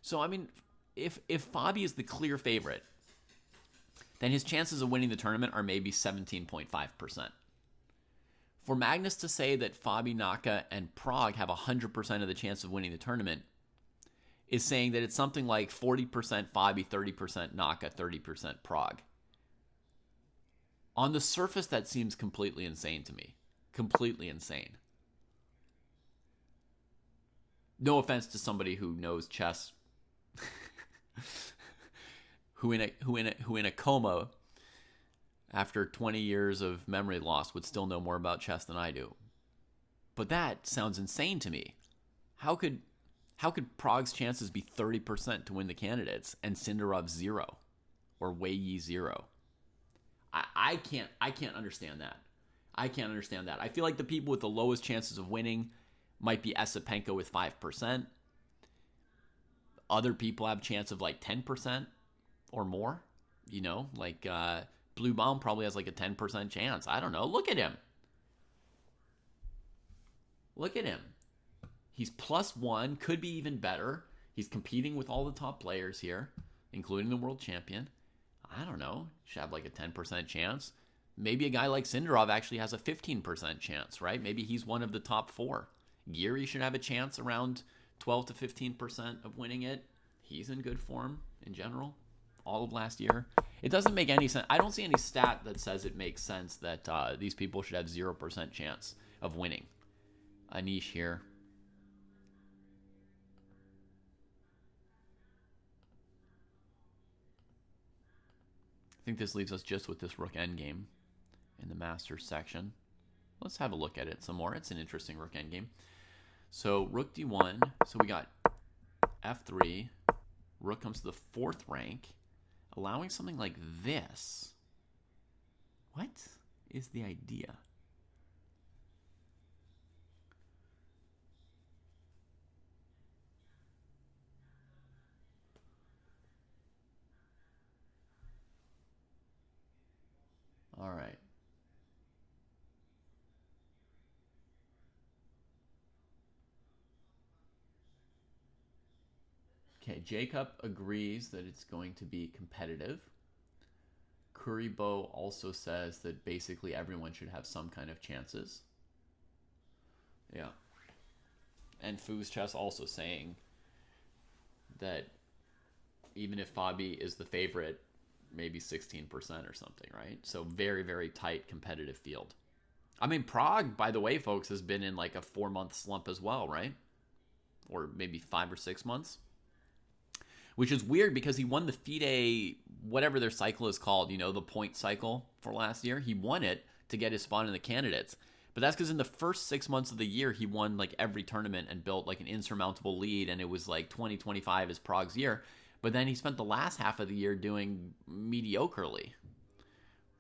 So, I mean, if Fabi is the clear favorite, then his chances of winning the tournament are maybe 17.5%. For Magnus to say that Fabi, Naka, and Prague have 100% of the chance of winning the tournament is saying that it's something like 40% Fabi, 30% Naka, 30% Prague. On the surface, that seems completely insane to me. Completely insane. No offense to somebody who knows chess, who in a coma after 20 years of memory loss would still know more about chess than I do. But that sounds insane to me. How could Prague's chances be 30% to win the candidates and Sindarov's 0 or Wei Yi 0? I can't understand that. I can't understand that. I feel like the people with the lowest chances of winning might be Esipenko with 5%. Other people have a chance of like 10% or more. You know, like Bluebaum probably has like a 10% chance. I don't know. Look at him. Look at him. He's +1, could be even better. He's competing with all the top players here, including the world champion. I don't know. Should have like a 10% chance. Maybe a guy like Sindarov actually has a 15% chance, right? Maybe he's one of the top 4. Geary should have a chance around 12 to 15% of winning it. He's in good form in general. All of last year. It doesn't make any sense. I don't see any stat that says it makes sense that these people should have 0% chance of winning. Anish here. I think this leaves us just with this rook endgame in the Masters section. Let's have a look at it some more. It's an interesting rook endgame. So rook d1. So we got f3. Rook comes to the 4th rank, allowing something like this. What is the idea? All right. Okay, Jacob agrees that it's going to be competitive. Kuribo also says that basically everyone should have some kind of chances. Yeah. And Foo's Chess also saying that even if Fabi is the favorite, maybe 16% or something, right? So very, very tight competitive field. I mean, Prague, by the way, folks, has been in like a 4-month slump as well, right? Or maybe 5 or 6 months. Which is weird because he won the FIDE, whatever their cycle is called, you know, the point cycle for last year. He won it to get his spot in the candidates. But that's because in the first 6 months of the year, he won like every tournament and built like an insurmountable lead. And it was like 2025 is Prague's year. But then he spent the last half of the year doing mediocrely.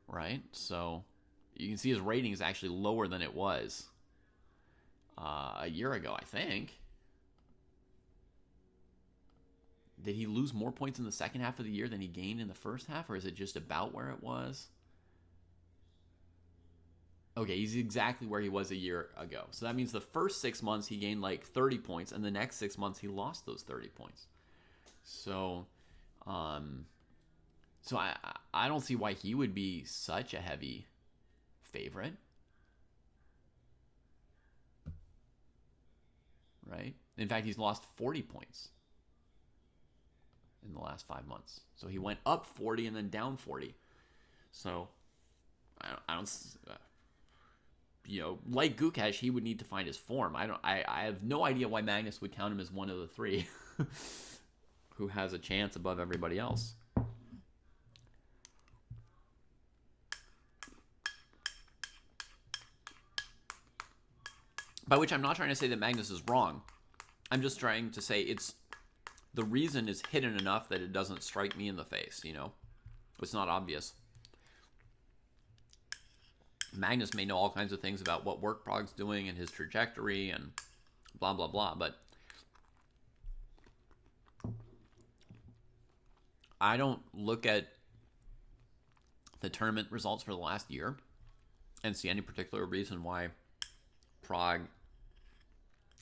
Right? So You can see his rating is actually lower than it was a year ago, I think. Did he lose more points in the second half of the year than he gained in the first half, or is it just about where it was? Okay, he's exactly where he was a year ago. So that means the first 6 months he gained like 30 points, and the next 6 months he lost those 30 points. So, I don't see why he would be such a heavy favorite, right? In fact, he's lost 40 points in the last 5 months. So he went up 40 and then down 40. So I don't like Gukesh, he would need to find his form. I have no idea why Magnus would count him as one of the three who has a chance above everybody else. By which I'm not trying to say that Magnus is wrong. I'm just trying to say the reason is hidden enough that it doesn't strike me in the face, It's not obvious. Magnus may know all kinds of things about what work Prog's doing and his trajectory and blah, blah, blah, but I don't look at the tournament results for the last year and see any particular reason why Prog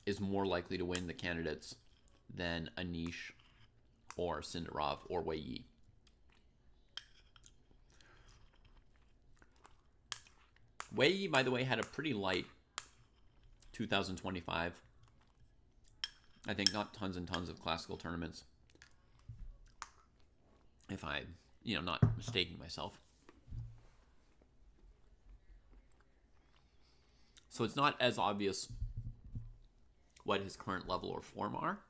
is more likely to win the candidates than Anish or Sindarov or Wei Yi. Wei Yi, by the way, had a pretty light 2025. I think not tons and tons of classical tournaments. If I, not mistaking myself. So it's not as obvious what his current level or form are.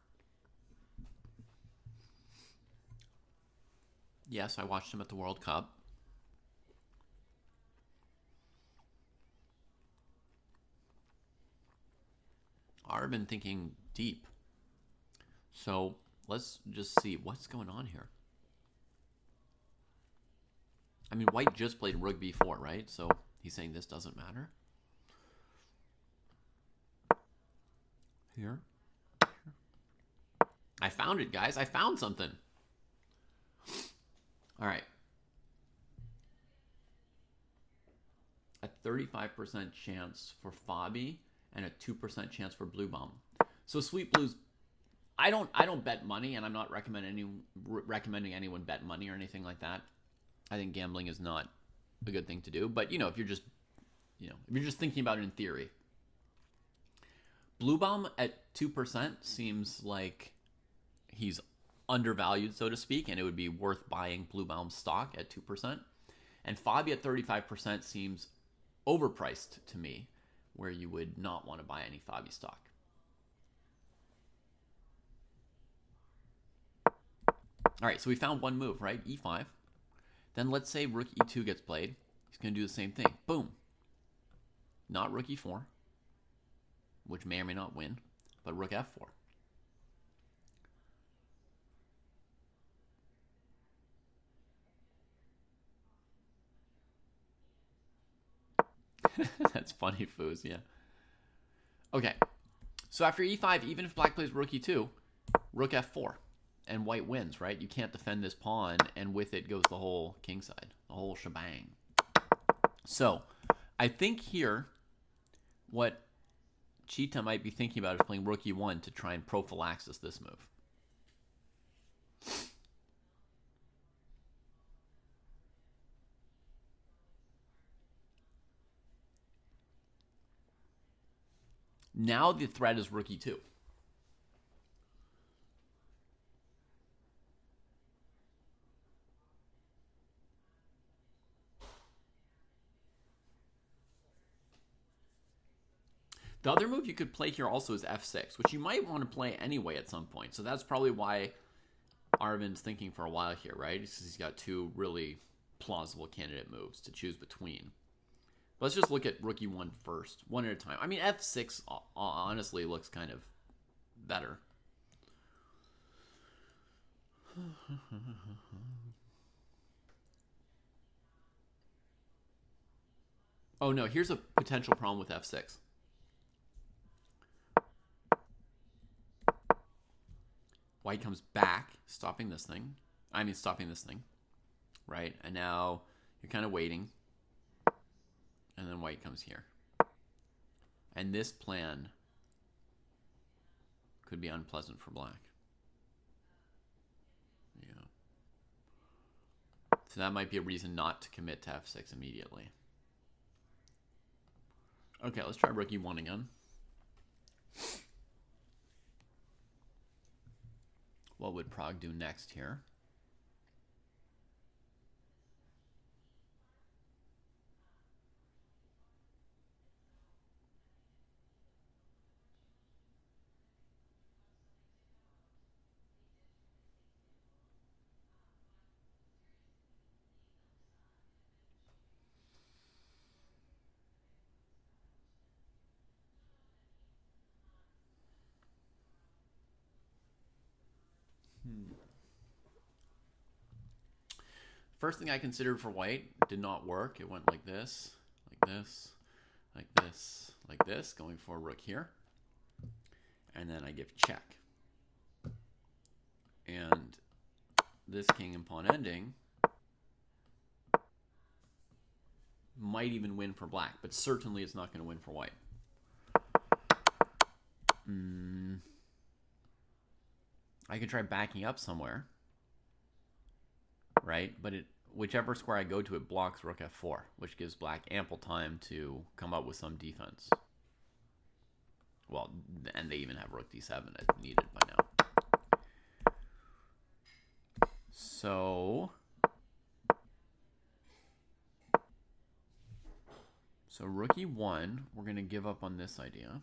Yes, I watched him at the World Cup. I've been thinking deep. So let's just see what's going on here. I mean, White just played Rook b4, right? So he's saying this doesn't matter. Here. I found it, guys. I found something. All right. A 35% chance for Fabi and a 2% chance for Blue Bomb. So Sweet Blues, I don't bet money, and I'm not recommending anyone bet money or anything like that. I think gambling is not a good thing to do. But if you're just thinking about it in theory, Blue Bomb at 2% seems like he's undervalued, so to speak, and it would be worth buying Blue Bomb's stock at 2%. And Fabi at 35% seems overpriced to me, where you would not want to buy any Fabi stock. All right, so we found one move, right? E5. Then let's say Rook E2 gets played. He's going to do the same thing. Boom. Not Rook E4, which may or may not win, but Rook F4. That's funny, Foos, yeah. Okay, so after E5, even if Black plays Rook E2, Rook F4, and White wins, right? You can't defend this pawn, and with it goes the whole kingside, the whole shebang. So, I think here, what Cheetah might be thinking about is playing Rook E1 to try and prophylaxis this move. Now the threat is Rook E2. The other move you could play here also is F6, which you might want to play anyway at some point. So that's probably why Arvin's thinking for a while here, right? Because he's got two really plausible candidate moves to choose between. But let's just look at Rook E1 first, one at a time. I mean, F6 honestly looks kind of better. Oh no, here's a potential problem with f6. White comes back, stopping this thing. Stopping this thing, right? And now you're kind of waiting. And then white comes here. And this plan could be unpleasant for black. Yeah. So that might be a reason not to commit to f6 immediately. Okay, let's try rook e1 again. What would Prague do next here? First thing I considered for white did not work. It went like this, like this, like this, like this, going for rook here. And then I give check. And this king and pawn ending might even win for black, but certainly it's not going to win for white. I could try backing up somewhere, right? But whichever square I go to, it blocks rook f4, which gives black ample time to come up with some defense. Well, and they even have rook d7 as needed by now. So rook e1, we're going to give up on this idea.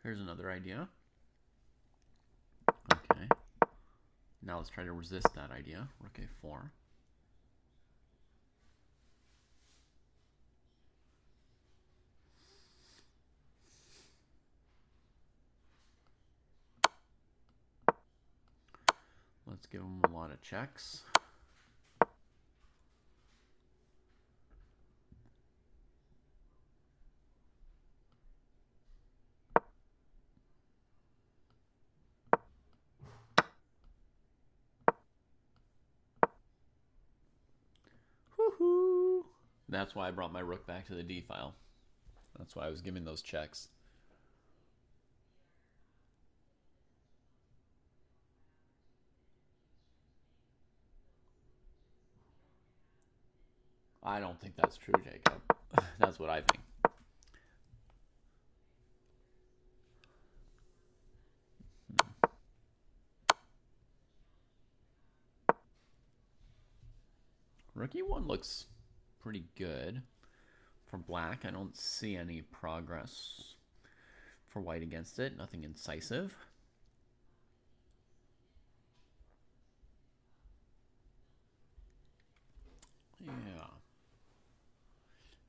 Here's another idea. Okay. Now let's try to resist that idea. Rook a4. Let's give him a lot of checks. Woohoo! That's why I brought my rook back to the d file. That's why I was giving those checks. I don't think that's true, Jacob. That's what I think. Rook e1 looks pretty good for black. I don't see any progress for white against it. Nothing incisive. Yeah.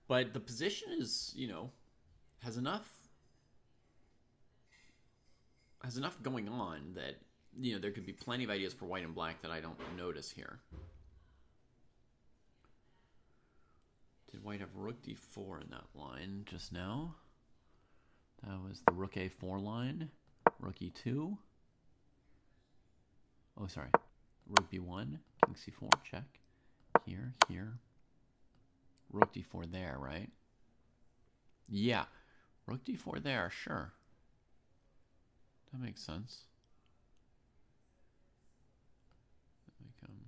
But the position is, has enough going on that, there could be plenty of ideas for white and black that I don't notice here. Did white have rook d4 in that line just now? That was the rook a4 line. Rook e2. Oh, sorry. Rook b1. King c4. Check. Here, here. Rook d4 there, right? Yeah. Rook d4 there, sure. That makes sense. Let me come here.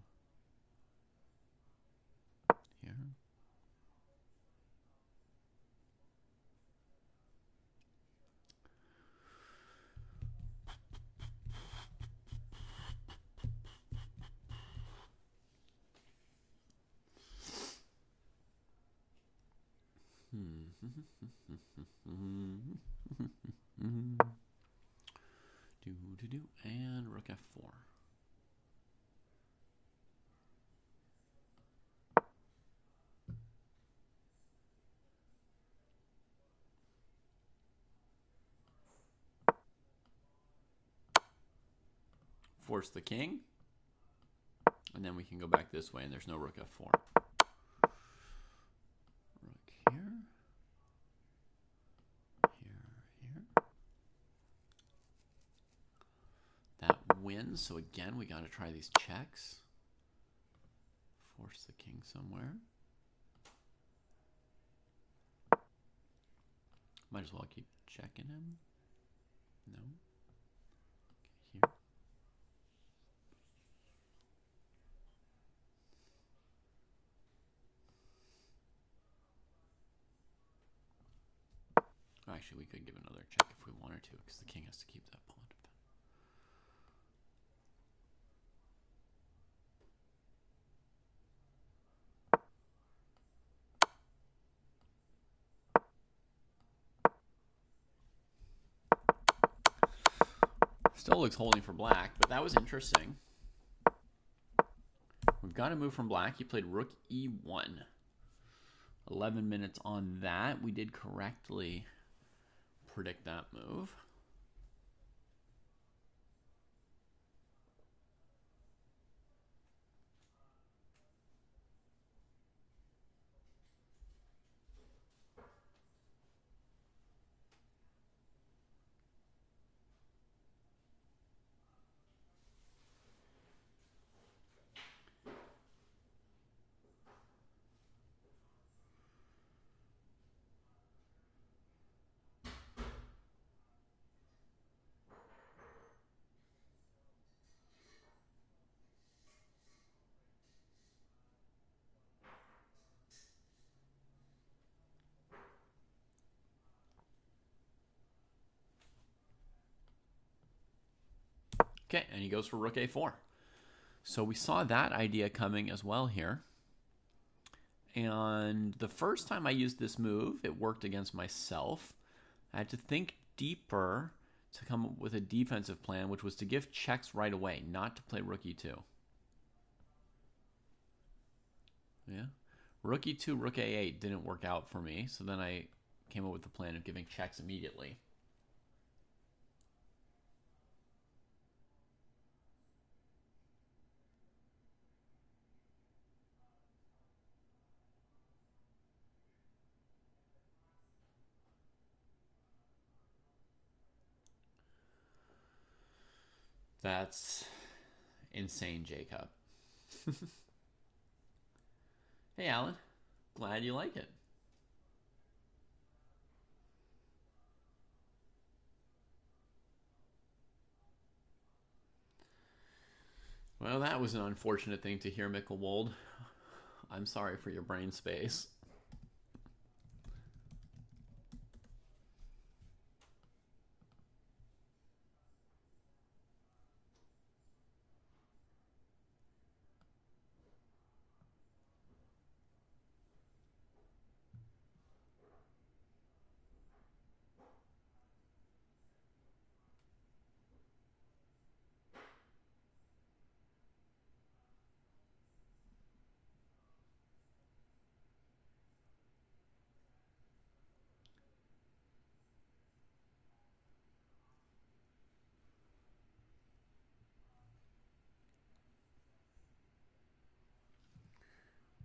And rook f4. force the king. And then we can go back this way, and there's no rook f4. Rook here. Here. That wins. So again, we got to try these checks. Force the king somewhere. Might as well keep checking him. No. Okay, here. Actually, we could give another check if we wanted to, because the king has to keep that pawn. Still looks holding for black, but that was interesting. We've got to move from black. He played rook e1. 11 minutes on that. We did correctly predict that move. Okay, and he goes for rook a4. So we saw that idea coming as well here. And the first time I used this move, it worked against myself. I had to think deeper to come up with a defensive plan, which was to give checks right away, not to play rook e2. Yeah. Rook e2, rook a8 didn't work out for me, so then I came up with the plan of giving checks immediately. That's insane, Jacob. Hey, Alan. Glad you like it. Well, that was an unfortunate thing to hear, Mickelwold. I'm sorry for your brain space.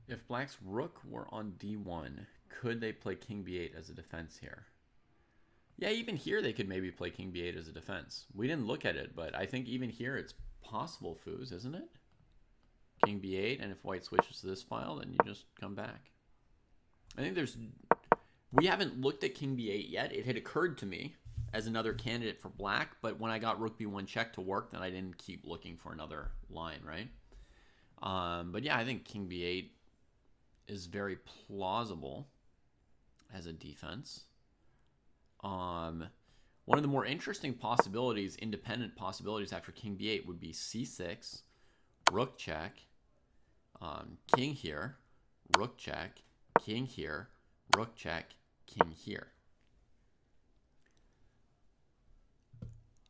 If black's rook were on d1, could they play king b8 as a defense here? Yeah, even here they could maybe play king b8 as a defense. We didn't look at it, but I think even here it's possible, Foos, isn't it? King b8, and if white switches to this file, then you just come back. I think there's... We haven't looked at king b8 yet. It had occurred to me as another candidate for black, but when I got rook b1 check to work, then I didn't keep looking for another line, right? But yeah, I think king b8 is very plausible as a defense. One of the more interesting possibilities, independent possibilities after king b8 would be c6, rook check, king here, rook check, king here, rook check, king here.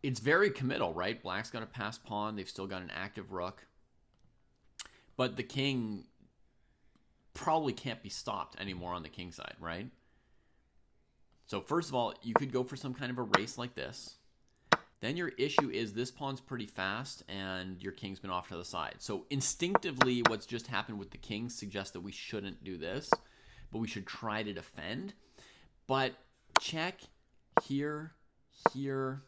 It's very committal, right? Black's got a pass pawn. They've still got an active rook. But the king probably can't be stopped anymore on the king side, right? So first of all, you could go for some kind of a race like this. then your issue is this pawn's pretty fast and your king's been off to the side. So instinctively, what's just happened with the king suggests that we shouldn't do this, but we should try to defend. But check here, here.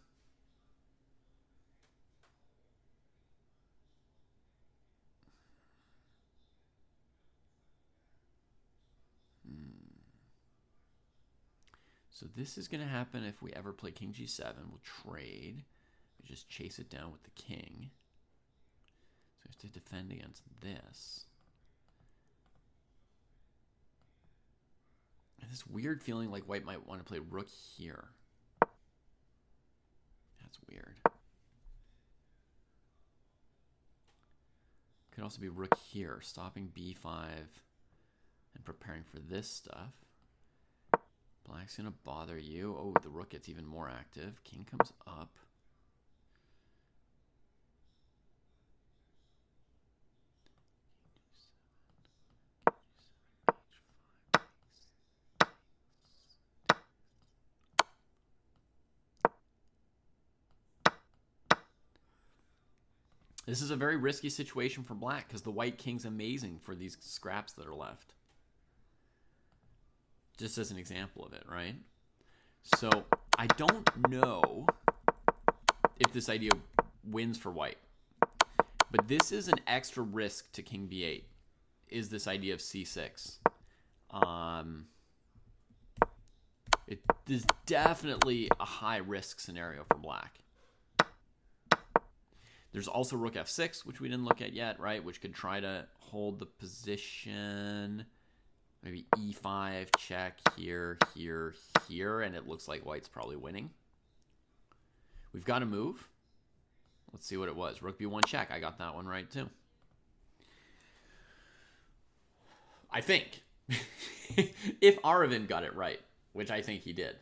So this is going to happen if we ever play king g7. We'll trade. We just chase it down with the king. So we have to defend against this. And this weird feeling like white might want to play rook here. That's weird. Could also be rook here, stopping b5 and preparing for this stuff. Black's going to bother you. Oh, the rook gets even more active. King comes up. This is a very risky situation for black because the white king's amazing for these scraps that are left. Just as an example of it, right? So I don't know if this idea wins for white. But this is an extra risk to king b8, is this idea of c6. It is definitely a high risk scenario for black. There's also rook f6, which we didn't look at yet, right? Which could try to hold the position. Maybe e5, check, here, here, here, and it looks like white's probably winning. We've got to move. Let's see what it was. Rook b1 check. I got that one right too. I think. If Aravind got it right, which I think he did.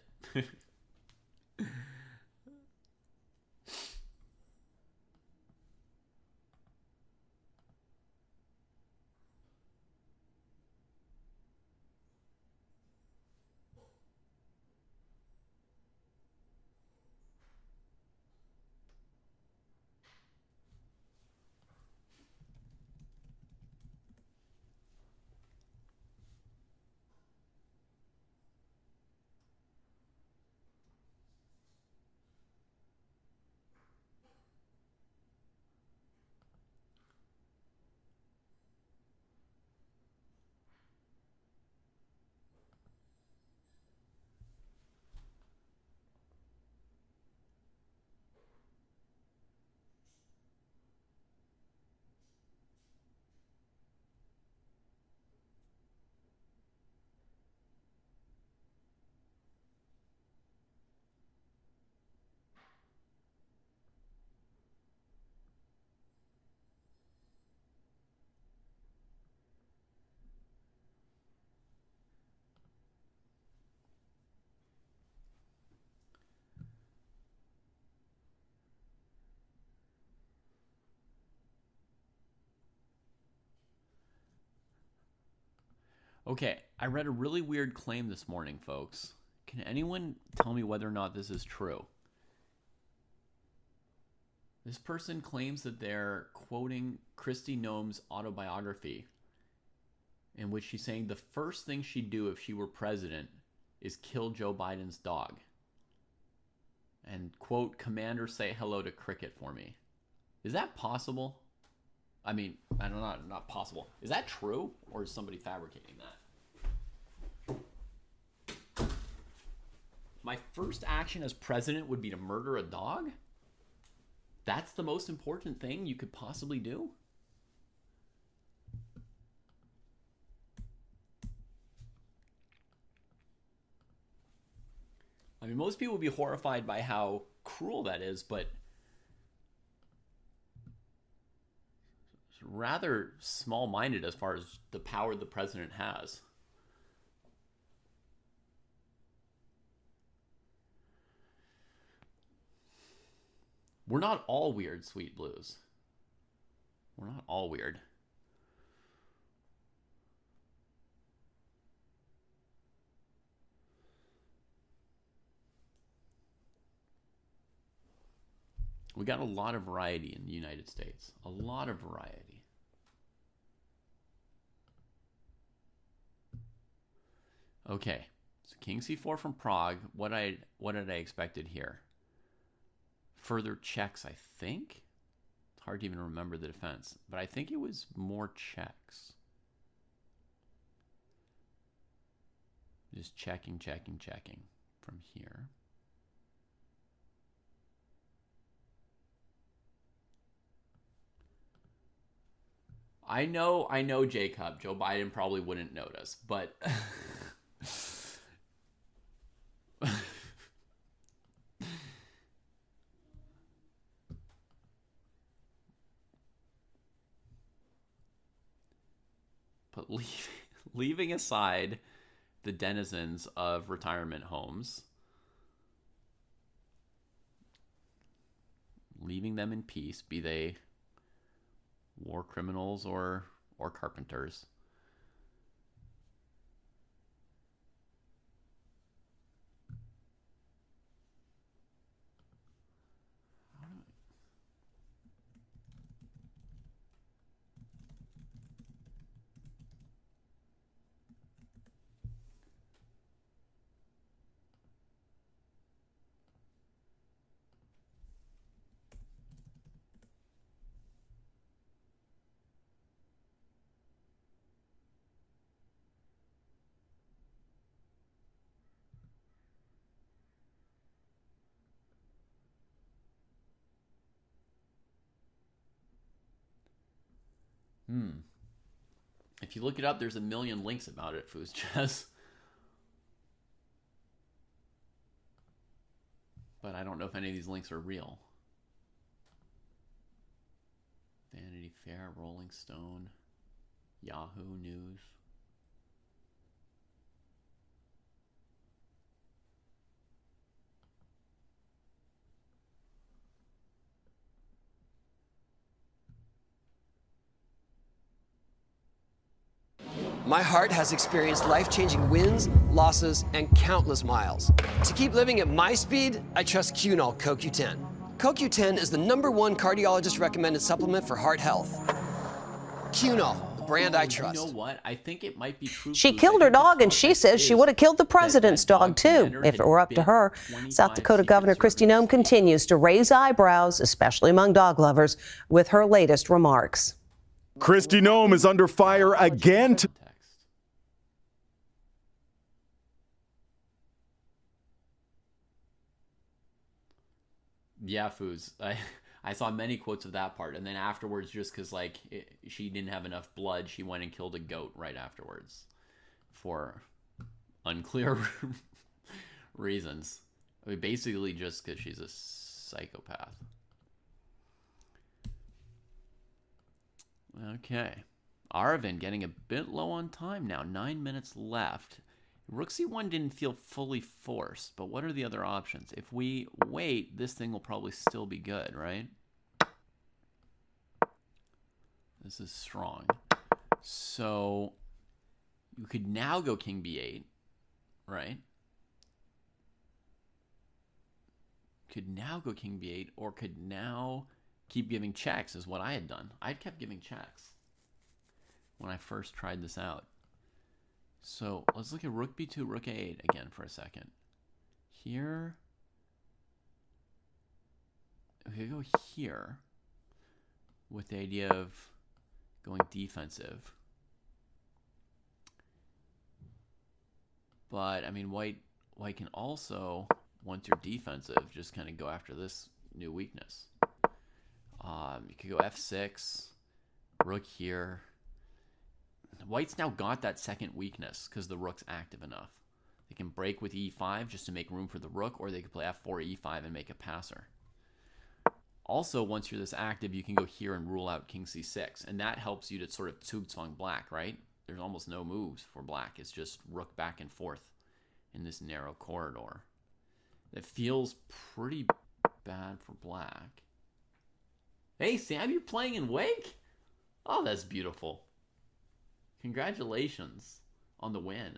Okay, I read a really weird claim this morning, folks. Can anyone tell me whether or not this is true? This person claims that they're quoting Kristi Noem's autobiography, in which she's saying the first thing she'd do if she were president is kill Joe Biden's dog. And, quote, "Commander, say hello to Cricket for me." Is that possible? I mean, I don't know, not possible. Is that true, or is somebody fabricating that? My first action as president would be to murder a dog? That's the most important thing you could possibly do? I mean, most people would be horrified by how cruel that is, but it's rather small-minded as far as the power the president has. We're not all weird, Sweet Blues. We're not all weird. We got a lot of variety in the United States. A lot of variety. Okay. So king c4 from Prague. What did I expected here? Further checks, I think. It's hard to even remember the defense, but I think it was more checks. Just checking from here. I know, Jacob. Joe Biden probably wouldn't notice, but but leaving aside the denizens of retirement homes, leaving them in peace, be they war criminals or carpenters. If you look it up, there's a million links about it, Foos Chess. But I don't know if any of these links are real. Vanity Fair, Rolling Stone, Yahoo News. My heart has experienced life-changing wins, losses, and countless miles. To keep living at my speed, I trust Cunol CoQ10. CoQ10 is the #1 cardiologist-recommended supplement for heart health. Cunol, the brand I trust. You know what? I think it might be true. She killed her dog, and she says she would have killed the president's dog, too, if it were up to her. South Dakota Governor Kristi Noem continues to raise eyebrows, especially among dog lovers, with her latest remarks. Kristi Noem is under fire again. Yeah, Foos. I saw many quotes of that part, and then afterwards, just because she didn't have enough blood, she went and killed a goat right afterwards, for unclear reasons. I mean, basically just because she's a psychopath. Okay, Aravind getting a bit low on time now. 9 minutes left. Rook c1 didn't feel fully forced, but what are the other options? If we wait, this thing will probably still be good, right? This is strong. So you could now go king b8, right? Could now go king b8, or could now keep giving checks, is what I had done. I'd kept giving checks when I first tried this out. So let's look at rook b2, rook a8 again for a second. Here, we could go here with the idea of going defensive. But I mean, white can also, once you're defensive, just kind of go after this new weakness. You could go f6, rook here. White's now got that second weakness because the rook's active enough. They can break with e5 just to make room for the rook, or they could play f4, e5 and make a passer. Also, once you're this active, you can go here and rule out king c6, and that helps you to sort of zugzwang black, right? There's almost no moves for black. It's just rook back and forth in this narrow corridor. It feels pretty bad for black. Hey, Sam, you're playing in Wijk? Oh, that's beautiful. Congratulations on the win.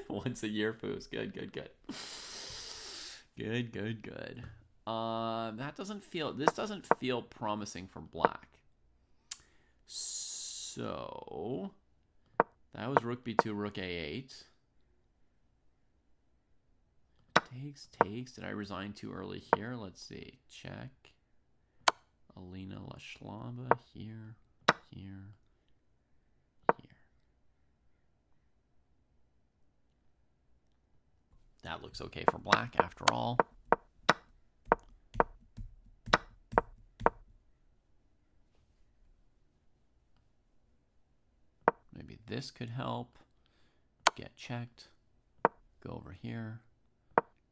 Once a year, Poos. Good, good, good. Good, good, good. This doesn't feel promising for black. So, that was rook b2, rook a8. Takes. Did I resign too early here? Let's see. Check. Alina Lashlava here. That looks okay for black after all. Maybe this could help. Get checked. Go over here.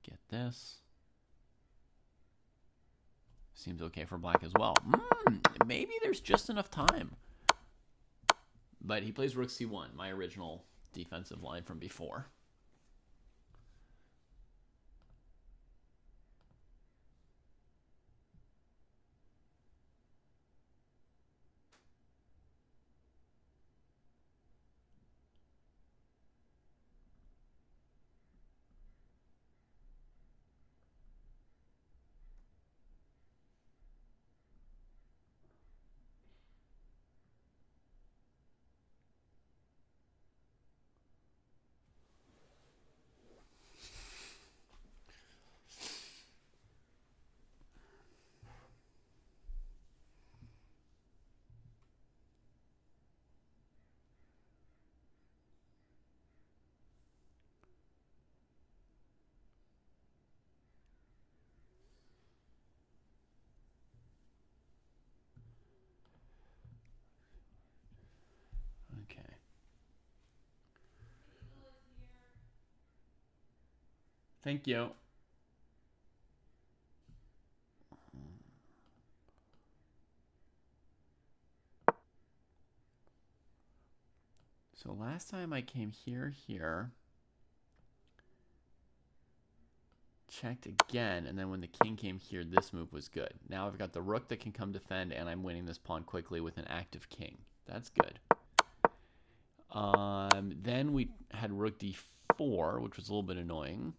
Get this. Seems okay for black as well. Maybe there's just enough time. But he plays rook c1, my original defensive line from before. Okay. Thank you. So last time I came here, checked again, and then when the king came here, this move was good. Now I've got the rook that can come defend, and I'm winning this pawn quickly with an active king. That's good. Then we had rook d4, which was a little bit annoying.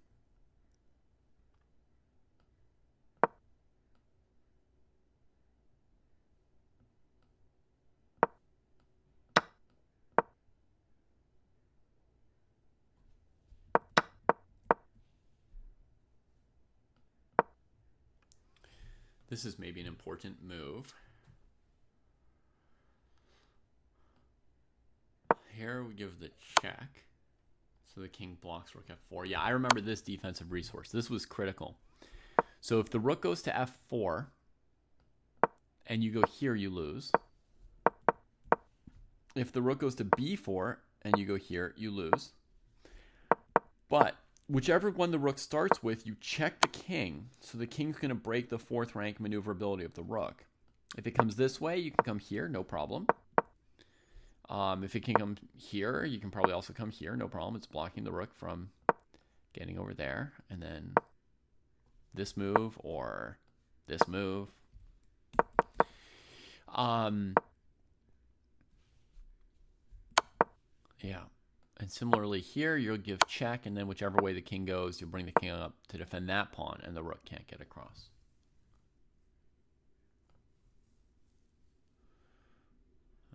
This is maybe an important move. Here we give the check. So the king blocks rook f4. Yeah, I remember this defensive resource. This was critical. So if the rook goes to f4 and you go here, you lose. If the rook goes to b4 and you go here, you lose. But whichever one the rook starts with, you check the king. So the king's going to break the 4th rank maneuverability of the rook. If it comes this way, you can come here, no problem. If it can come here, you can probably also come here, no problem. It's blocking the rook from getting over there. And then this move or this move. Yeah. And similarly here, you'll give check, and then whichever way the king goes, you'll bring the king up to defend that pawn, and the rook can't get across.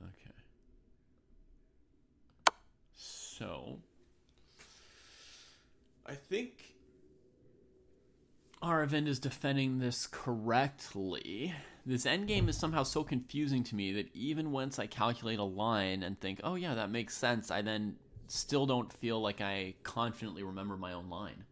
Okay. So, I think Aravind is defending this correctly. This endgame is somehow so confusing to me that even once I calculate a line and think, oh yeah, that makes sense, I then still don't feel like I confidently remember my own line.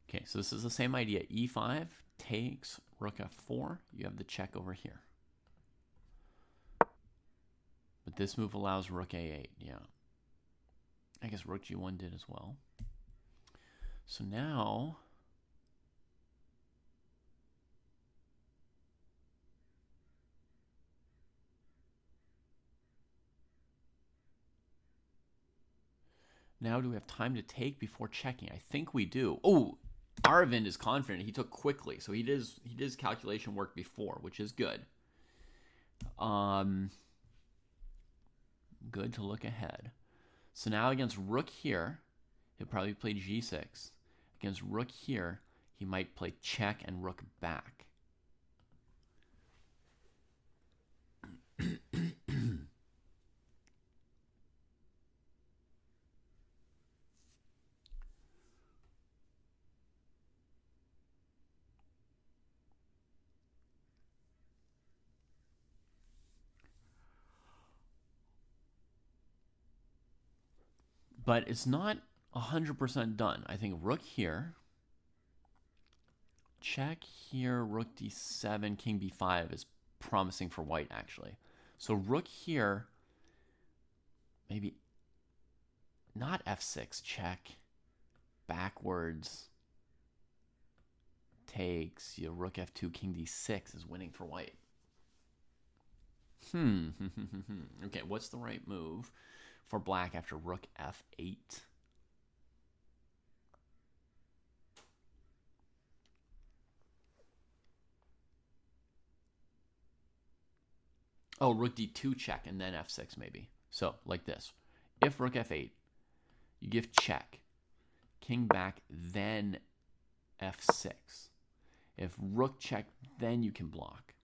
Okay, so this is the same idea. E5 takes rook f4. You have the check over here. But this move allows rook a8. Yeah. I guess rook g1 did as well. So now do we have time to take before checking? I think we do. Oh, Aravind is confident. He took quickly. So he did his calculation work before, which is good. Good to look ahead. So now against rook here, he'll probably play g6. Against rook here, he might play check and rook back. But it's not 100% done. I think rook here, check here, rook d7, king b5 is promising for white, actually. So rook here, maybe not f6, check, backwards, takes, rook f2, king d6 is winning for white. Okay, what's the right move for black after rook f8? Oh, rook d2 check and then f6 maybe. So, like this. If rook f8, you give check, king back, then f6. If rook check, then you can block.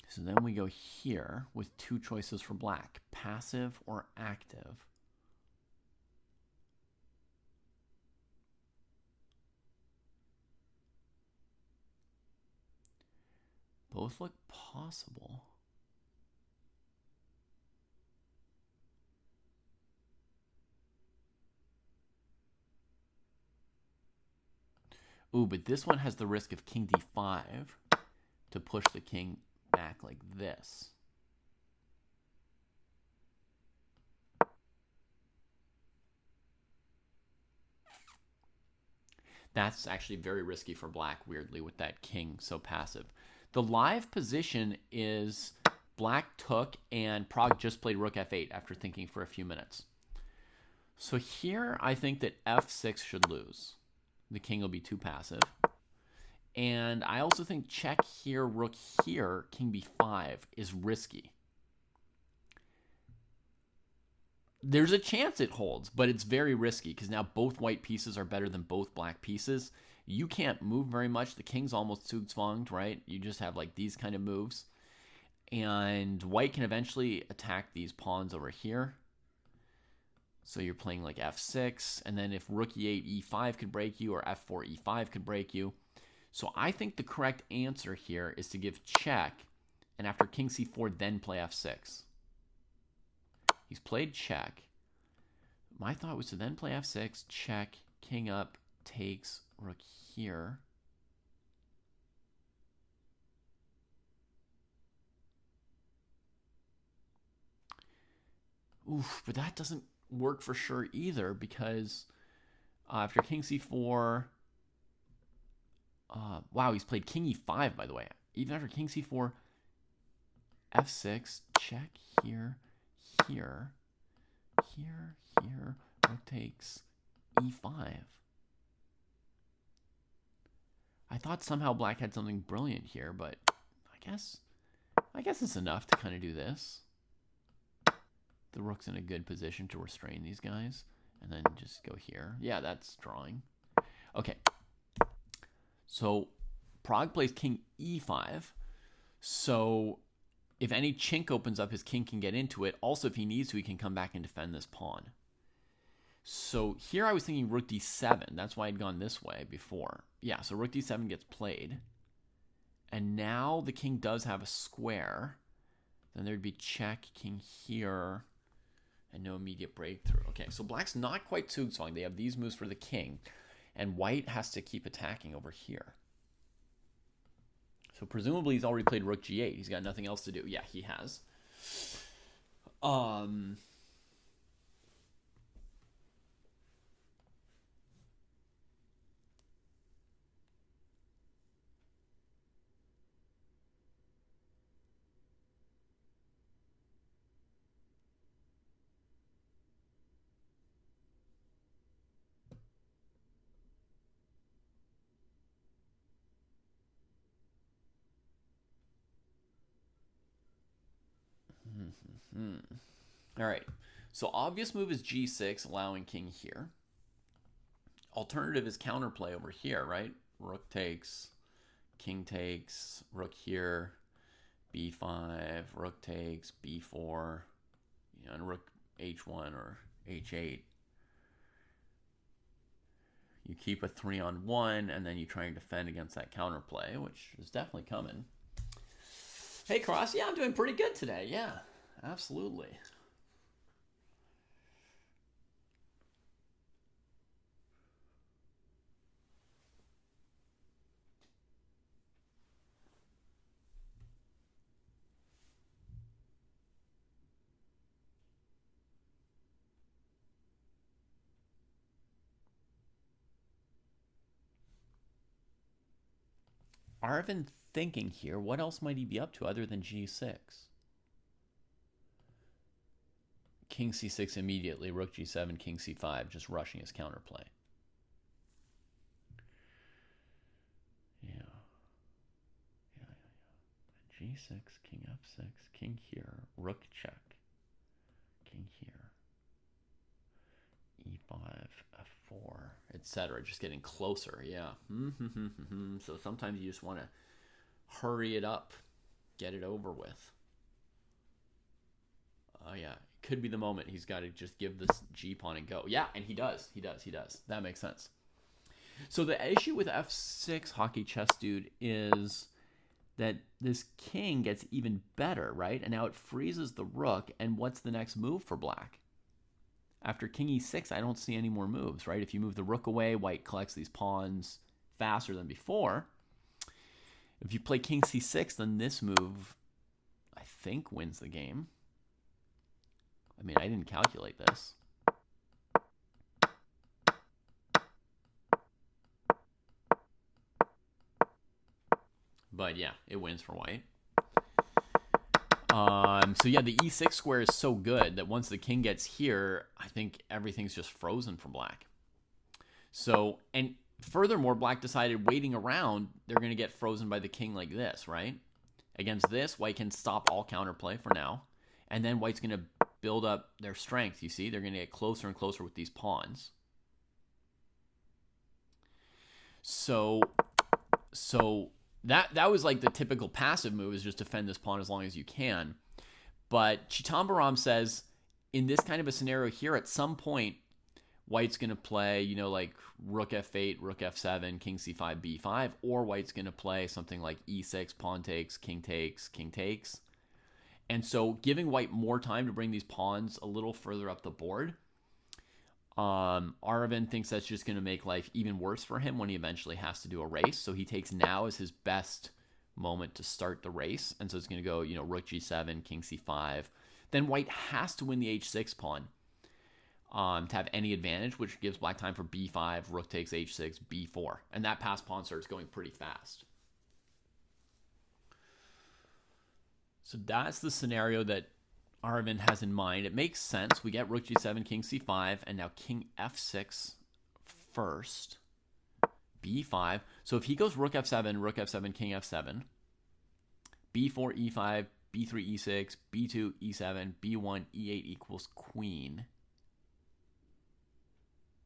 So then we go here with two choices for black, passive or active. Both look possible. Ooh, but this one has the risk of king d5 to push the king back like this. That's actually very risky for black, weirdly, with that king so passive. The live position is black took and Prague just played rook f8 after thinking for a few minutes. So here I think that f6 should lose. The king will be too passive. And I also think check here, rook here, king b5 is risky. There's a chance it holds, but it's very risky because now both white pieces are better than both black pieces. You can't move very much. The king's almost zugzwanged, right? You just have like these kind of moves. And white can eventually attack these pawns over here. So you're playing like f6, and then if rook e8, e5 could break you, or f4, e5 could break you. So I think the correct answer here is to give check, and after king c4, then play f6. He's played check. My thought was to then play f6, check, king up, takes, rook here. Oof, but that doesn't work for sure either, because after king c4... wow, he's played king e5, by the way. Even after king c4, f6, check here, here, here, here, rook takes e5. I thought somehow black had something brilliant here, but I guess it's enough to kind of do this. The rook's in a good position to restrain these guys, and then just go here. Yeah, that's drawing. Okay. So Prague plays king e5. So if any chink opens up, his king can get into it. Also, if he needs to, he can come back and defend this pawn. So here I was thinking rook d7. That's why I'd gone this way before. Yeah, so rook d7 gets played. And now the king does have a square. Then there'd be check, king here, and no immediate breakthrough. Okay, so black's not quite zugzwang. They have these moves for the king. And white has to keep attacking over here. So presumably he's already played rook g8. He's got nothing else to do. Yeah, he has. All right, so obvious move is g6, allowing king here. Alternative is counterplay over here, right? Rook takes, king takes, rook here, b5, rook takes, b4, and rook h1 or h8. You keep a 3-on-1, and then you try and defend against that counterplay, which is definitely coming. Hey, Cross, yeah, I'm doing pretty good today. Yeah, absolutely. Arvin thinking here, what else might he be up to other than g6? King c6 immediately, rook g7, king c5, just rushing his counterplay. Yeah. G6, king f6, king here, rook check, king here, e5, f4, etc. Just getting closer, yeah. So sometimes you just want to hurry it up, get it over with. Oh yeah, it could be the moment he's got to just give this g-pawn and go. Yeah, and he does. That makes sense. So the issue with f6, Hockey Chess Dude, is that this king gets even better, right? And now it freezes the rook, and what's the next move for black? After king e6, I don't see any more moves, right? If you move the rook away, white collects these pawns faster than before. If you play king c6, then this move, I think, wins the game. I mean, I didn't calculate this. But yeah, it wins for white. So yeah, the e6 square is so good that once the king gets here, I think everything's just frozen for black. So, and furthermore, black decided waiting around, they're going to get frozen by the king like this, right? Against this, white can stop all counterplay for now. And then white's going to build up their strength, you see? They're going to get closer and closer with these pawns. So that was like the typical passive move, is just defend this pawn as long as you can. But Chitambaram says, in this kind of a scenario here, at some point, white's going to play, like rook f8, rook f7, king c5, b5, or white's going to play something like e6, pawn takes, king takes, king takes. And so giving white more time to bring these pawns a little further up the board, Aravind thinks that's just going to make life even worse for him when he eventually has to do a race. So he takes now as his best moment to start the race. And so it's going to go, rook g7, king c5. Then white has to win the h6 pawn to have any advantage, which gives black time for b5, rook takes h6, b4. And that passed pawn starts going pretty fast. So that's the scenario that Aravind has in mind. It makes sense. We get rook g7, king c5, and now king f6 first, b5. So if he goes rook f7, king f7, b4, e5, b3, e6, b2, e7, b1, e8 equals queen.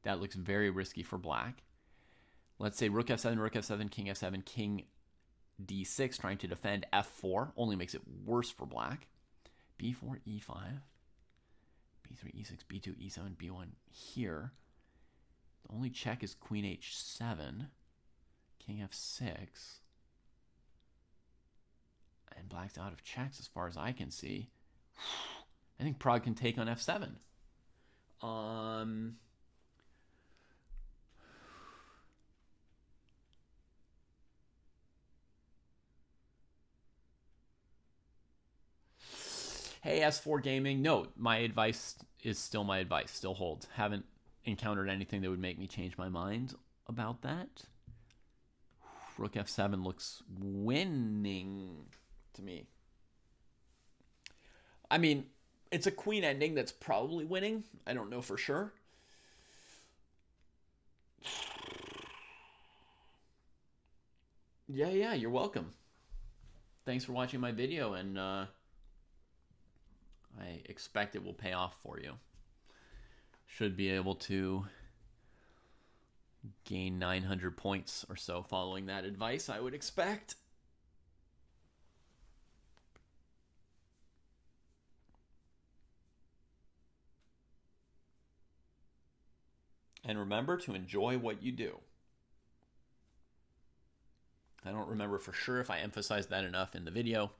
That looks very risky for black. Let's say rook f7, king f7, king d6, trying to defend f4, only makes it worse for black. b4, e5, b3, e6, b2, e7, b1 here. The only check is queen h7, king f6. And black's out of checks as far as I can see. I think Prague can take on f7. Hey, S4 Gaming. No, my advice is still my advice. Still holds. Haven't encountered anything that would make me change my mind about that. Rook F7 looks winning to me. I mean, it's a queen ending that's probably winning. I don't know for sure. Yeah, you're welcome. Thanks for watching my video, and I expect it will pay off for you. Should be able to gain 900 points or so following that advice, I would expect. And remember to enjoy what you do. I don't remember for sure if I emphasized that enough in the video.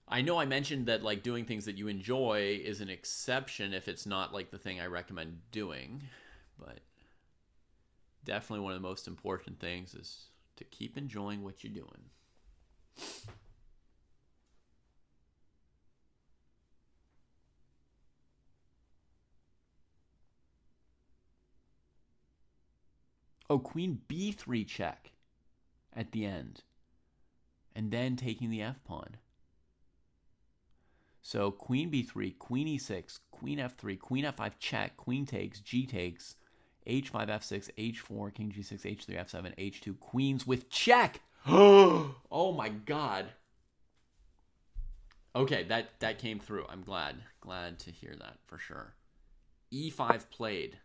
I know I mentioned that like doing things that you enjoy is an exception if it's not like the thing I recommend doing, but definitely one of the most important things is to keep enjoying what you're doing. Oh, queen b3 check at the end, and then taking the f-pawn. So queen b3, queen e6, queen f3, queen f5 check, queen takes, g takes, h5, f6, h4, king g6, h3, f7, h2, queens with check. Oh my god. Okay, that came through. I'm glad to hear that for sure. e5 played.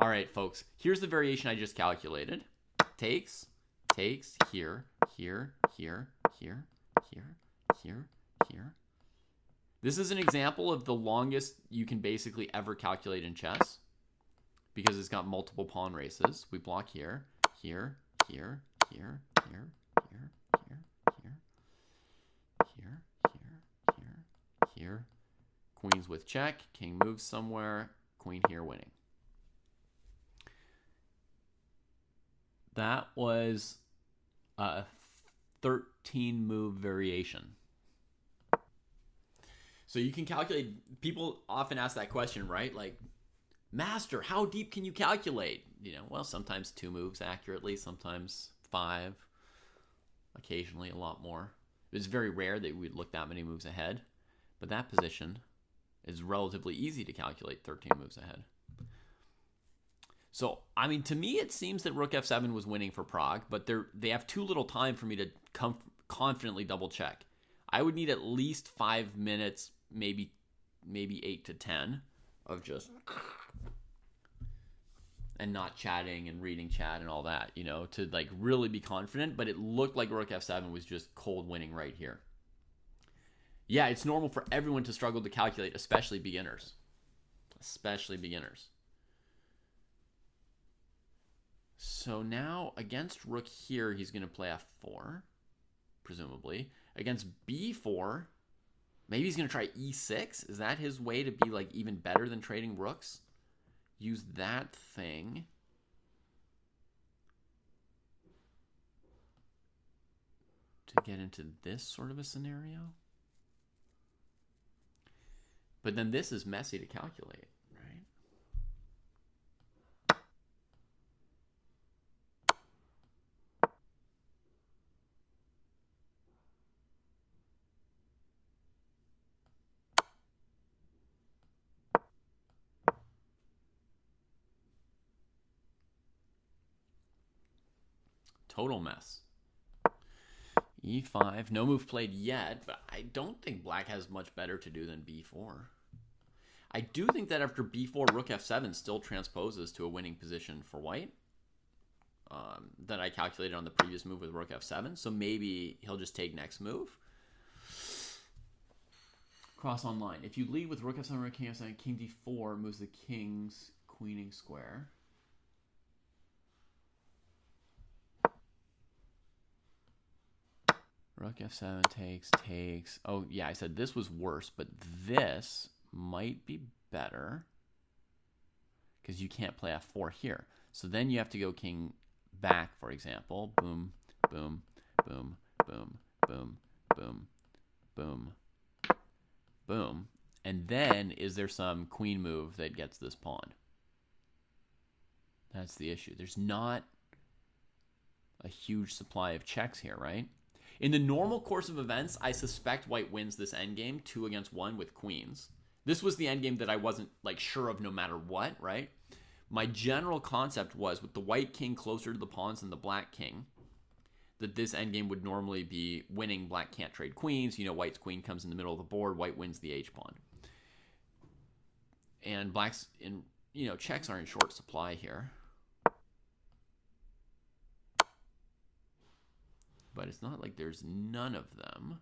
All right, folks. Here's the variation I just calculated. Takes, here, here, here, here, here, here, here. This is an example of the longest you can basically ever calculate in chess because it's got multiple pawn races. We block here, here, here, here, here, here, here, here, here, here, here, here. Queens with check, king moves somewhere, queen here winning. That was a 13-move variation. So you can calculate, people often ask that question, right? Like, Master, how deep can you calculate? You know, well, sometimes 2 moves accurately, sometimes 5, occasionally a lot more. It's very rare that we'd look that many moves ahead, but that position is relatively easy to calculate 13 moves ahead. So, I mean, to me, it seems that rook f7 was winning for Prague, but they have too little time for me to confidently double check. I would need at least 5 minutes, maybe 8 to 10 of just and not chatting and reading chat and all that, you know, to like really be confident. But it looked like rook f7 was just cold winning right here. Yeah, it's normal for everyone to struggle to calculate, especially beginners. Especially beginners. So now against rook here, he's going to play f4, presumably. Against b4, maybe he's going to try e6. Is that his way to be like even better than trading rooks? Use that thing. To get into this sort of a scenario. But then this is messy to calculate. Total mess. e5, no move played yet, but I don't think black has much better to do than b4. I do think that after b4, rook f7 still transposes to a winning position for white. that I calculated on the previous move with rook f7. So maybe he'll just take next move. Cross online. If you lead with rook f7, rook king f7, king d4 moves the king's queening square. Rook f7 takes. Oh, yeah, I said this was worse, but this might be better because you can't play f4 here. So then you have to go king back, for example. Boom, boom, boom, boom, boom, boom, boom, boom. And then is there some queen move that gets this pawn? That's the issue. There's not a huge supply of checks here, right? In the normal course of events, I suspect white wins this endgame 2 against 1 with queens. This was the endgame that I wasn't like sure of no matter what, right? My general concept was with the white king closer to the pawns than the black king, that this endgame would normally be winning. Black can't trade queens. You know, white's queen comes in the middle of the board. White wins the h pawn. And black's in, you know, checks are in short supply here. But it's not like there's none of them.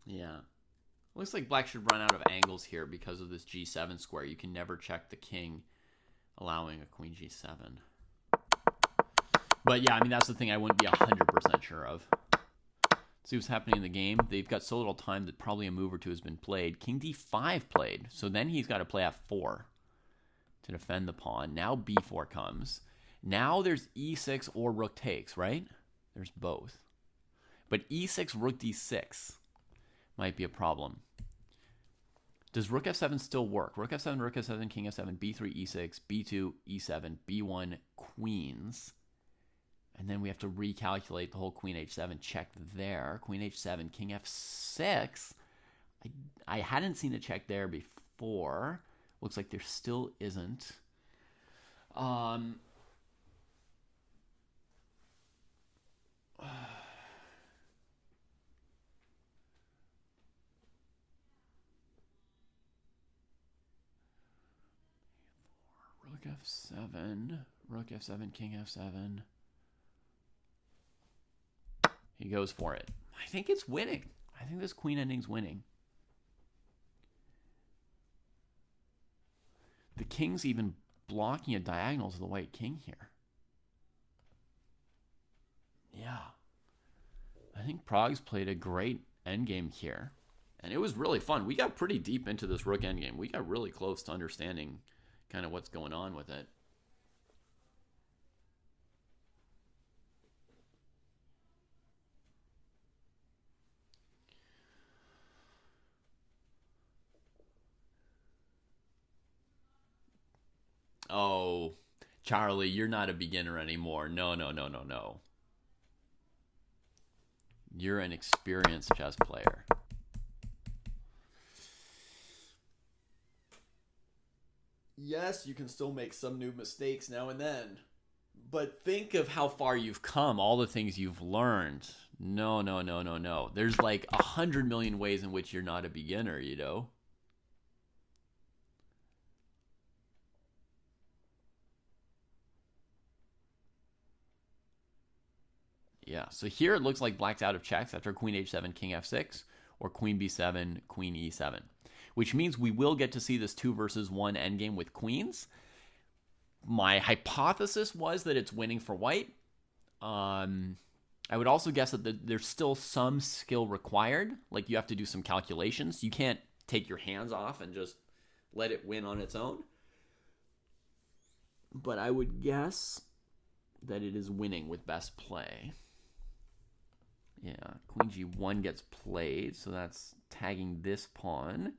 Yeah. Looks like black should run out of angles here because of this g7 square. You can never check the king, allowing a queen g7. But yeah, I mean, that's the thing I wouldn't be 100% sure of. See what's happening in the game. They've got so little time that probably a move or two has been played. King d5 played. So then he's got to play f4 to defend the pawn. Now b4 comes. Now there's e6 or rook takes, right? There's both. But e6, rook d6 might be a problem. Does rook f7 still work? Rook f7, king f7, b3, e6, b2, e7, b1, queens. And then we have to recalculate the whole queen h7 check there. Queen h7, king f6. I hadn't seen a check there before. Looks like there still isn't. Rook f7, king f7. He goes for it. I think it's winning. I think this queen ending's winning. The king's even blocking a diagonal to the white king here. Yeah. I think Prague's played a great endgame here. And it was really fun. We got pretty deep into this rook endgame. We got really close to understanding kind of what's going on with it. Oh, Charlie, you're not a beginner anymore. No. You're an experienced chess player. Yes, you can still make some new mistakes now and then. But think of how far you've come, all the things you've learned. No. There's like 100 million ways in which you're not a beginner, you know? Yeah, so here it looks like black's out of checks after queen h7, king f6, or queen b7, queen e7. Which means we will get to see this 2 versus 1 endgame with queens. My hypothesis was that it's winning for white. I would also guess that there's still some skill required. Like you have to do some calculations. You can't take your hands off and just let it win on its own. But I would guess that it is winning with best play. Yeah, queen g1 gets played, so that's tagging this pawn.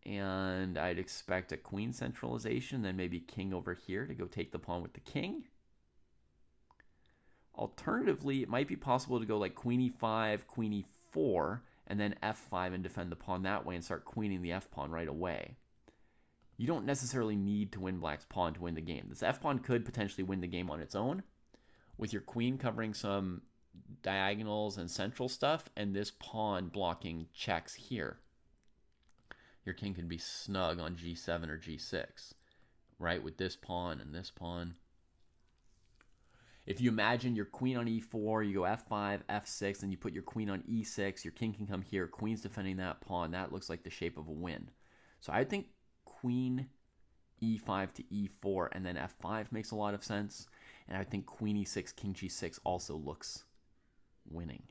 And I'd expect a queen centralization, then maybe king over here to go take the pawn with the king. Alternatively, it might be possible to go like queen e5, queen e4, and then f5 and defend the pawn that way and start queening the f-pawn right away. You don't necessarily need to win black's pawn to win the game. This f-pawn could potentially win the game on its own, with your queen covering some diagonals and central stuff, and this pawn blocking checks here. Your king can be snug on g7 or g6, right? With this pawn and this pawn. If you imagine your queen on e4, you go f5, f6, and you put your queen on e6, your king can come here, queen's defending that pawn. That looks like the shape of a win. So I think queen e5 to e4 and then f5 makes a lot of sense. And I think queen e6, king g6 also looks winning.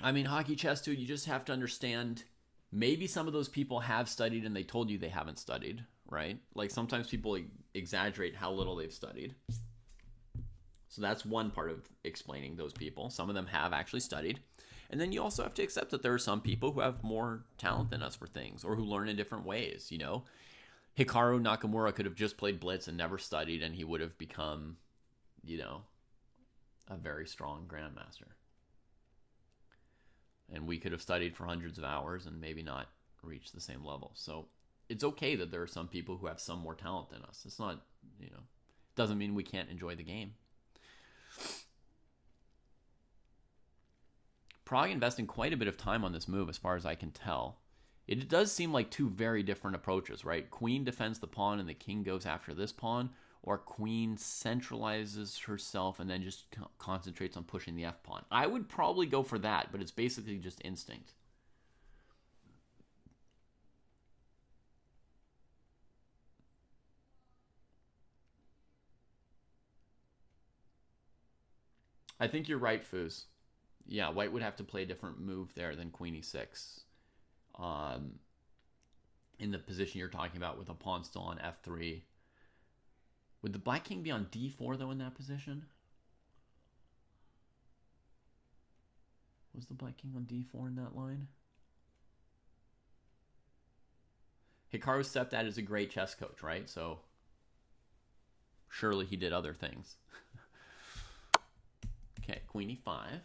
I mean, Hockey Chess Dude, you just have to understand, maybe some of those people have studied and they told you they haven't studied, right? Like sometimes people exaggerate how little they've studied. So that's one part of explaining those people. Some of them have actually studied. And then you also have to accept that there are some people who have more talent than us for things, or who learn in different ways, you know? Hikaru Nakamura could have just played Blitz and never studied, and he would have become, you know, a very strong grandmaster. And we could have studied for hundreds of hours and maybe not reached the same level. So it's okay that there are some people who have some more talent than us. It's not, you know, doesn't mean we can't enjoy the game. Prague investing quite a bit of time on this move as far as I can tell. It does seem like two very different approaches, right? Queen defends the pawn and the king goes after this pawn, or queen centralizes herself and then just concentrates on pushing the f-pawn. I would probably go for that, but it's basically just instinct. I think you're right, Foos. Yeah, white would have to play a different move there than queen e6. In the position you're talking about with a pawn still on f3. Would the black king be on d4, though, in that position? Was the black king on d4 in that line? Hikaru's stepdad is a great chess coach, right? So surely he did other things. Okay, queen e5.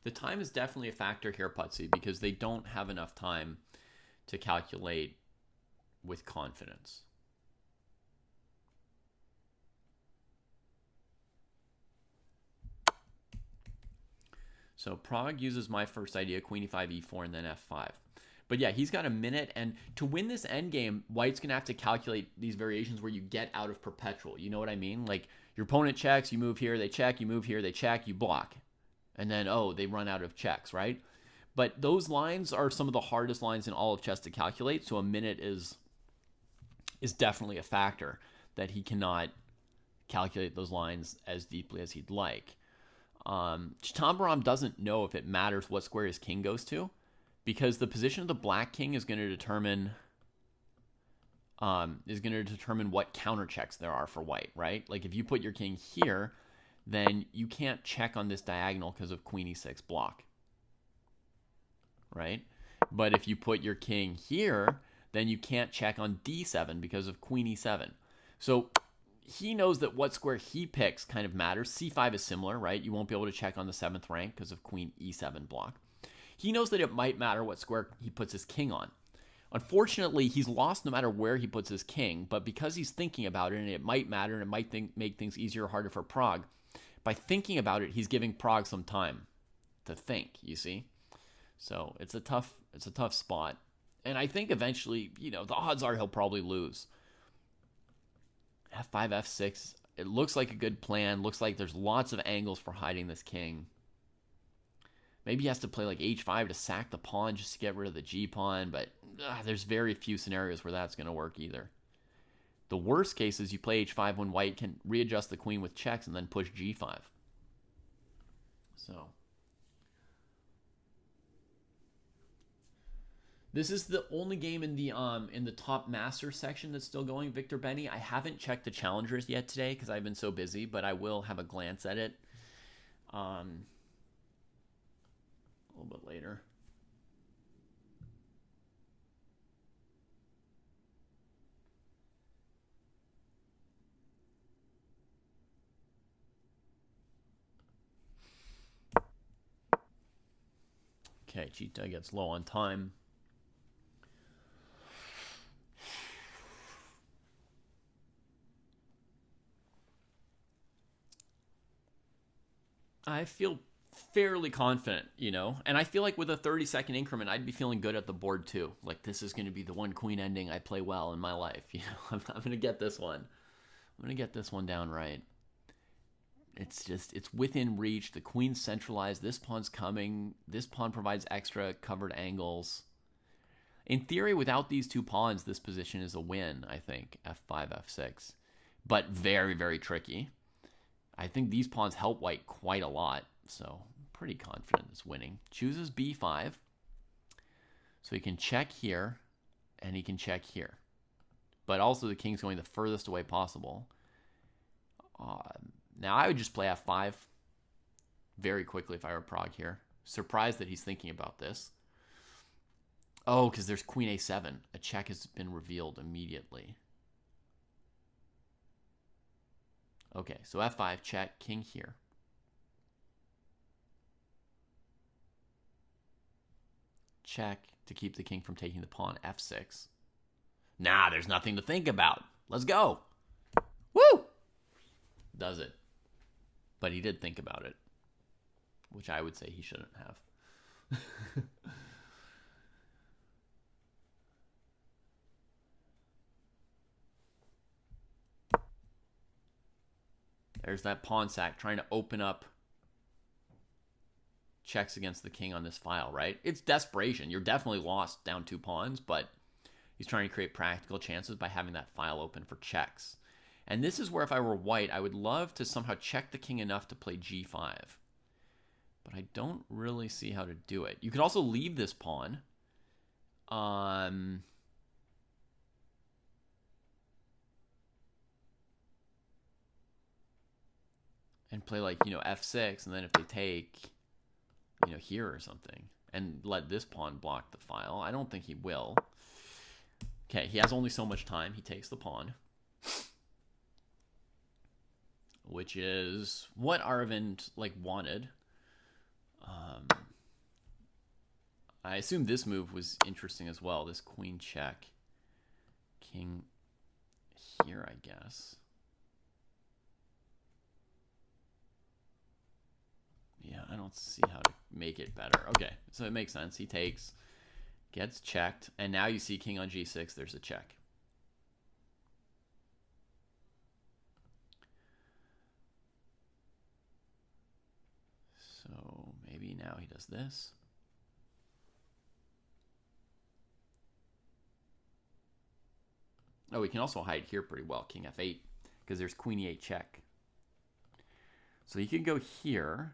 The time is definitely a factor here, Putsy, because they don't have enough time to calculate with confidence. So Prague uses my first idea, queen e5, e4, and then f5. But yeah, he's got a minute, and to win this endgame, white's going to have to calculate these variations where you get out of perpetual. You know what I mean? Like, your opponent checks, you move here, they check, you move here, they check, you block. And then, oh, they run out of checks, right? But those lines are some of the hardest lines in all of chess to calculate, so a minute is definitely a factor that he cannot calculate those lines as deeply as he'd like. Chitambaram doesn't know if it matters what square his king goes to, because the position of the black king is going to determine what counter checks there are for white, right? Like if you put your king here, then you can't check on this diagonal because of queen e6 block, right? But if you put your king here, then you can't check on d7 because of queen e7. So he knows that what square he picks kind of matters. c5 is similar, right? You won't be able to check on the 7th rank because of queen e7 block. He knows that it might matter what square he puts his king on. Unfortunately, he's lost no matter where he puts his king, but because he's thinking about it, and it might matter, and it might make things easier or harder for Prague, by thinking about it, he's giving Prague some time to think, you see? So it's a tough spot. And I think eventually, the odds are he'll probably lose. F5, F6. It looks like a good plan. Looks like there's lots of angles for hiding this king. Maybe he has to play like H5 to sack the pawn just to get rid of the G pawn. But there's very few scenarios where that's going to work either. The worst case is you play H5 when white can readjust the queen with checks and then push G5. So this is the only game in the top master section that's still going, Victor Benny. I haven't checked the challengers yet today because I've been so busy, but I will have a glance at it a little bit later. Okay, Cheetah gets low on time. I feel fairly confident, and I feel like with a 30-second increment, I'd be feeling good at the board too. Like, this is going to be the one queen ending I play well in my life. I'm going to get this one. I'm going to get this one down right. It's within reach. The queen's centralized. This pawn's coming. This pawn provides extra covered angles. In theory, without these two pawns, this position is a win, I think. F5, F6. But very, very tricky. I think these pawns help white quite a lot. So I'm pretty confident it's winning. Chooses B5. So he can check here. And he can check here. But also the king's going the furthest away possible. Now, I would just play F5 very quickly if I were Prague here. Surprised that he's thinking about this. Oh, because there's Queen A7. A check has been revealed immediately. Okay, so F5, check, king here. Check to keep the king from taking the pawn, F6. Nah, there's nothing to think about. Let's go. Woo! Does it. But he did think about it, which I would say he shouldn't have. There's that pawn sack trying to open up checks against the king on this file, right? It's desperation. You're definitely lost down 2 pawns, but he's trying to create practical chances by having that file open for checks. And this is where if I were white, I would love to somehow check the king enough to play G5. But I don't really see how to do it. You could also leave this pawn. And play like, F6. And then if they take, here or something. And let this pawn block the file. I don't think he will. Okay, he has only so much time. He takes the pawn. Which is what Arvind wanted. I assume this move was interesting as well. This queen check, king here, I guess. Yeah, I don't see how to make it better. Okay, so it makes sense. He takes, gets checked, and now you see king on G6. There's a check. So maybe now he does this. Oh, we can also hide here pretty well, king F8, because there's queen E8 check. So he could go here.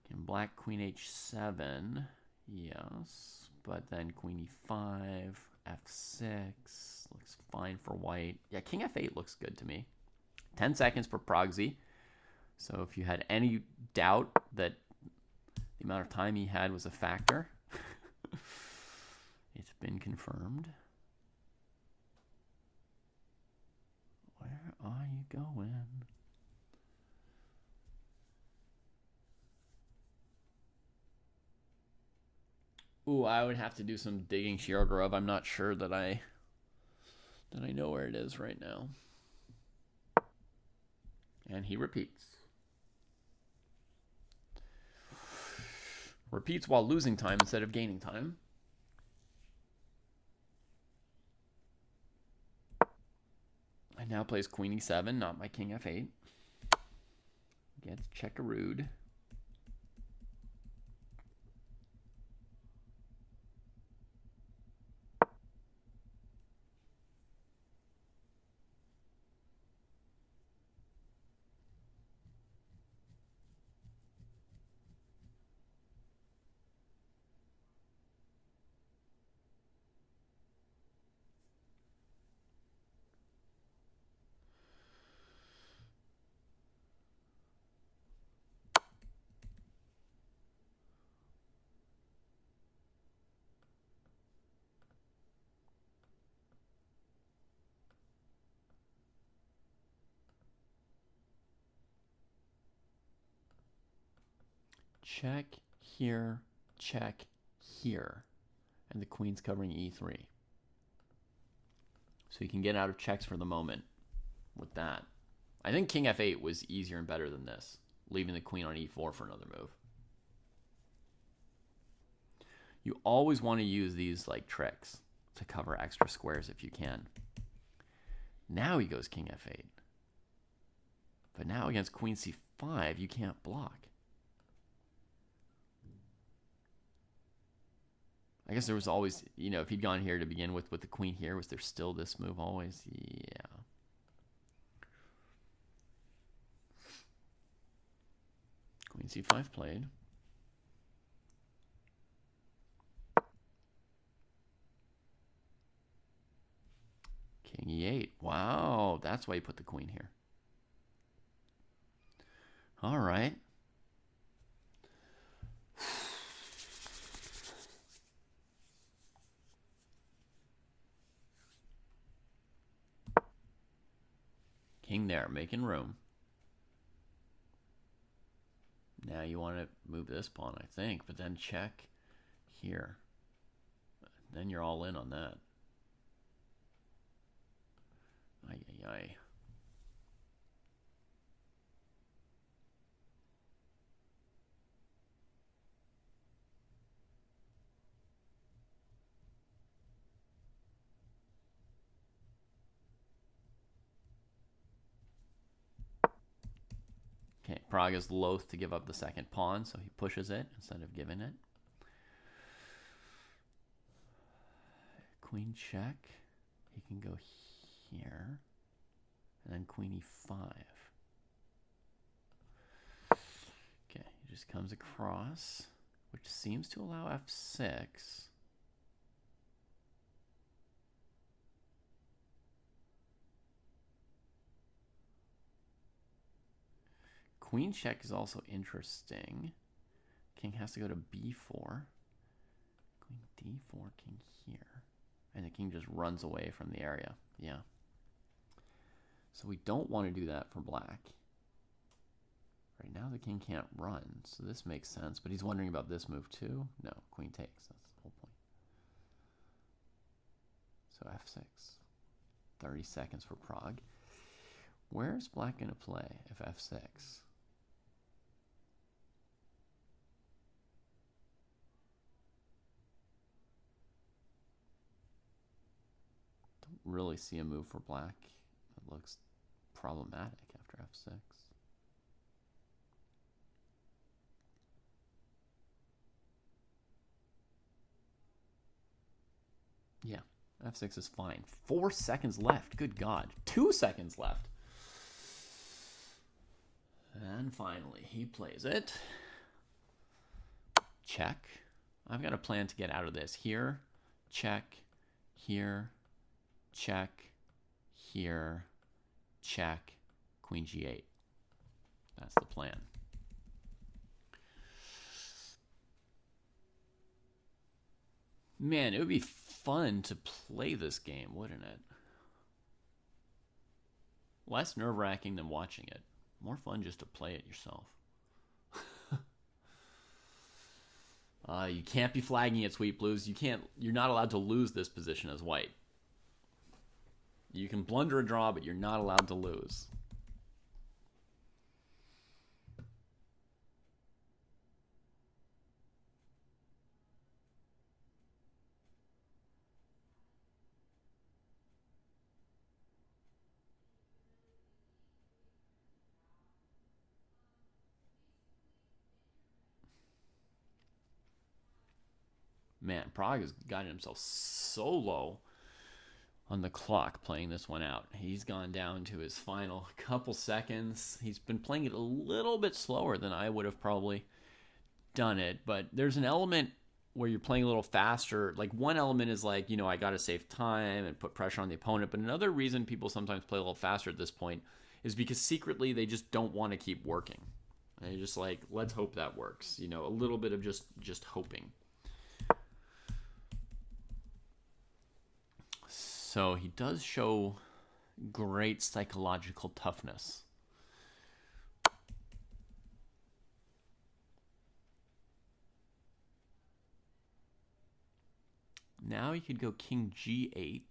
Can black queen H7, yes, but then queen E5, F6, looks fine for white. Yeah, king F8 looks good to me. 10 seconds for Progsy. So if you had any doubt that the amount of time he had was a factor, it's been confirmed. Where are you going? Ooh, I would have to do some digging, Shirogorov. I'm not sure that I know where it is right now. And he repeats. Repeats while losing time instead of gaining time. And now plays queen e7, not my king f8. Gets checkarooed. Check here, check here. And the queen's covering e3. So you can get out of checks for the moment with that. I think king f8 was easier and better than this, leaving the queen on e4 for another move. You always want to use these like tricks to cover extra squares if you can. Now he goes king f8. But now against queen c5, you can't block. I guess there was always, you know, if he'd gone here to begin with the queen here, was there still this move always? Yeah. Queen c5 played. King e8. Wow, that's why you put the queen here. All right. King there, making room. Now you want to move this pawn, I think, but then check here. Then you're all in on that. Ay, ay, ay. Okay, Prague is loath to give up the second pawn, so he pushes it instead of giving it. Queen check. He can go here. And then queen e5. Okay, he just comes across, which seems to allow f6. Queen check is also interesting. King has to go to b4. Queen d4, king here. And the king just runs away from the area. Yeah. So we don't want to do that for black. Right now the king can't run, so this makes sense. But he's wondering about this move too. No, queen takes. That's the whole point. So f6. 30 seconds for Prague. Where's black going to play if f6? Don't really see a move for black that looks problematic after f6. Yeah, f6 is fine. 4 seconds left. Good God. 2 seconds left. And finally, he plays it. Check. I've got a plan to get out of this. Here, check. Here, check. Here, check. Queen g8. That's the plan. Man, it would be fun to play this game, wouldn't it? Less nerve-wracking than watching it. More fun just to play it yourself. You can't be flagging it, Sweet Blues. You're not allowed to lose this position as white. You can blunder a draw, but you're not allowed to lose. Man, Prague has gotten himself so low on the clock playing this one out. He's gone down to his final couple seconds. He's been playing it a little bit slower than I would have probably done it, but there's an element where you're playing a little faster. Like, one element is like, you know, I got to save time and put pressure on the opponent, but another reason people sometimes play a little faster at this point is because secretly they just don't want to keep working. They're just like, let's hope that works. You know, a little bit of just hoping. So he does show great psychological toughness. Now you could go king g8.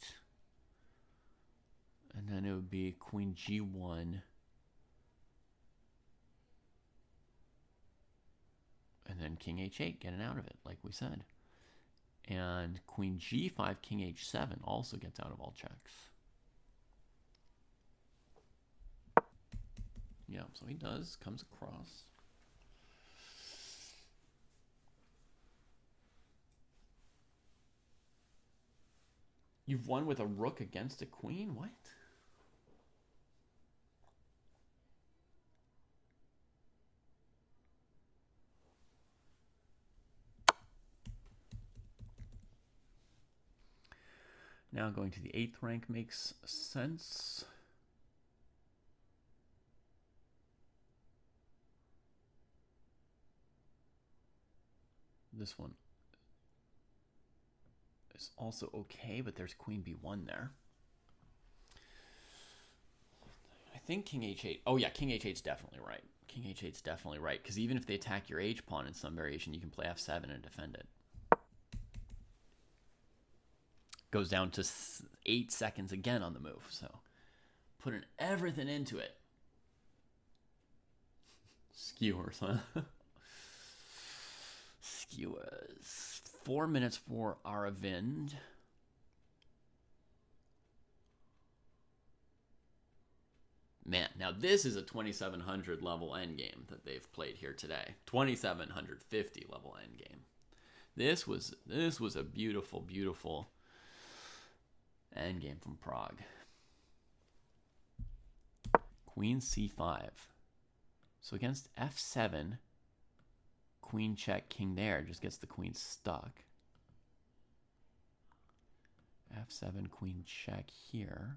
And then it would be queen g1. And then king h8, getting out of it, like we said. And queen g5, king h7 also gets out of all checks. Yeah, so he comes across. You've won with a rook against a queen? What? Now going to the 8th rank makes sense. This one is also okay, but there's queen b1 there. I think king h8. Oh yeah, king h8's definitely right. King h8's definitely right, because even if they attack your h pawn in some variation, you can play f7 and defend it. Goes down to 8 seconds again on the move, so putting everything into it. Skewers, huh? Skewers. 4 minutes for Aravind. Man, now this is a 2700 level endgame that they've played here today. 2750 level endgame. This was a beautiful, beautiful endgame from Prague. Queen c5. So against f7, queen check, king there, just gets the queen stuck. f7, queen check here.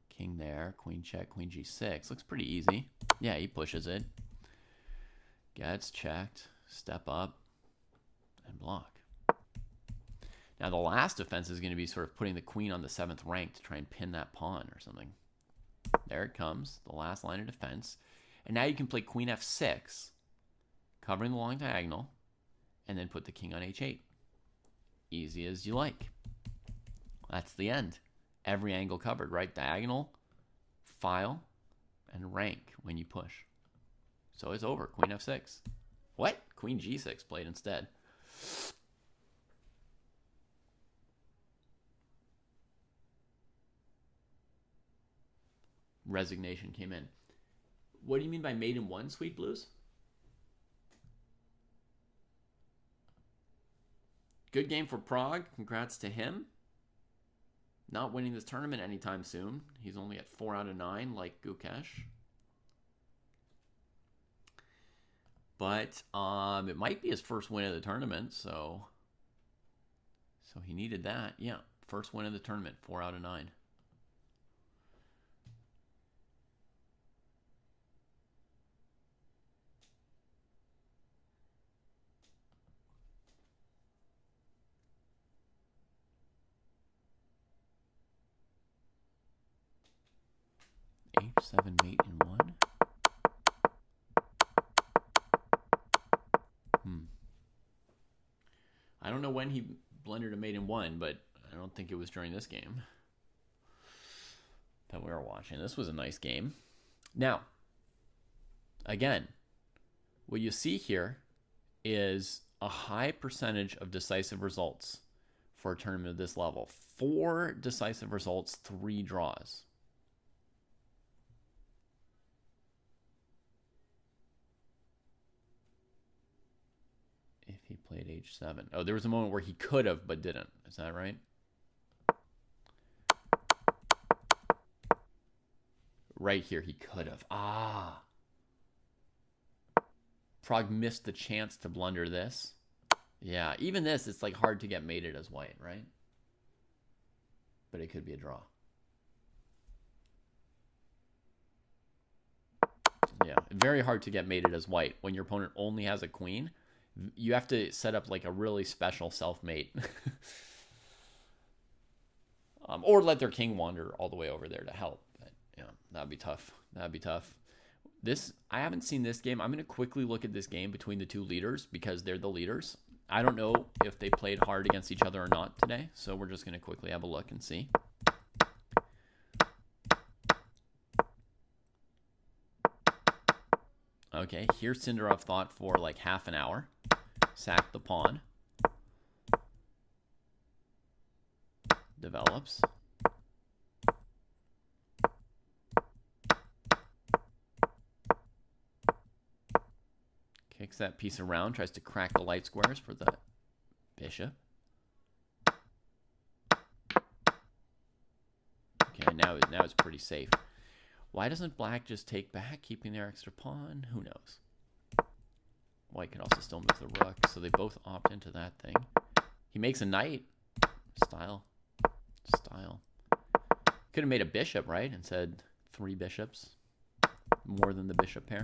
King there, queen check, queen g6. Looks pretty easy. Yeah, he pushes it. Gets checked, step up, and block. Now the last defense is going to be sort of putting the queen on the 7th rank to try and pin that pawn or something. There it comes, the last line of defense. And now you can play queen f6, covering the long diagonal, and then put the king on h8. Easy as you like. That's the end. Every angle covered, right? Diagonal, file, and rank when you push. So it's over. Queen f6. What? Queen g6 played instead. Resignation came in. What do you mean by mate in one, Sweet Blues? Good game for Prague. Congrats to him. Not winning this tournament anytime soon. He's only at 4 out of 9, like Gukesh. But it might be his first win of the tournament, so he needed that. Yeah, first win of the tournament, 4 out of 9. H7 mate in one. I don't know when he blundered a mate in one, but I don't think it was during this game that we were watching. This was a nice game. Now, again, what you see here is a high percentage of decisive results for a tournament of this level. 4 decisive results, 3 draws. If he plays played h7. Oh, there was a moment where he could have, but didn't. Is that right? Right here, he could have. Ah. Prague missed the chance to blunder this. Yeah, even this, it's like hard to get mated as white, right? But it could be a draw. Yeah, very hard to get mated as white. When your opponent only has a queen, you have to set up like a really special self-mate. Or let their king wander all the way over there to help. But yeah, that'd be tough. That'd be tough. I haven't seen this game. I'm going to quickly look at this game between the two leaders because they're the leaders. I don't know if they played hard against each other or not today. So we're just going to quickly have a look and see. Okay, here Sindarov thought for like half an hour. Sacked the pawn. Develops. Kicks that piece around, tries to crack the light squares for the bishop. Okay, now it's pretty safe. Why doesn't black just take back, keeping their extra pawn? Who knows? White can also still move the rook, so they both opt into that thing. He makes a knight. Style. Style. Could have made a bishop, right? And said 3 bishops. More than the bishop pair.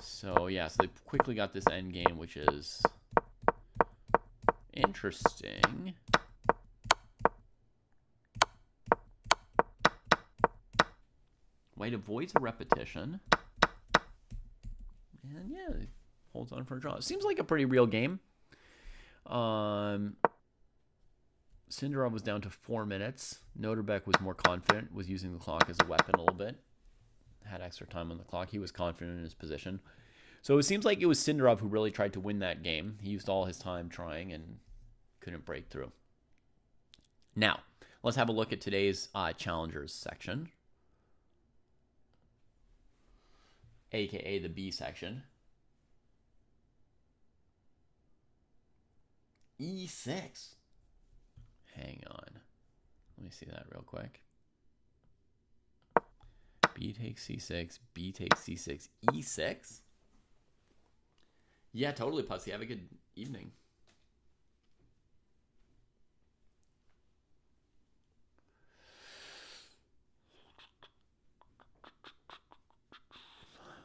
So, yeah, so they quickly got this endgame, which is interesting. White avoids a repetition. And, yeah, holds on for a draw. It seems like a pretty real game. Sindarov was down to 4 minutes. Noterbeck was more confident, was using the clock as a weapon a little bit. Had extra time on the clock. He was confident in his position. So it seems like it was Sindarov who really tried to win that game. He used all his time trying and couldn't break through. Now, let's have a look at today's challengers section. AKA the B section. E6. Hang on. Let me see that real quick. B takes C6, B takes C6, E6. Yeah, totally, Pussy. Have a good evening.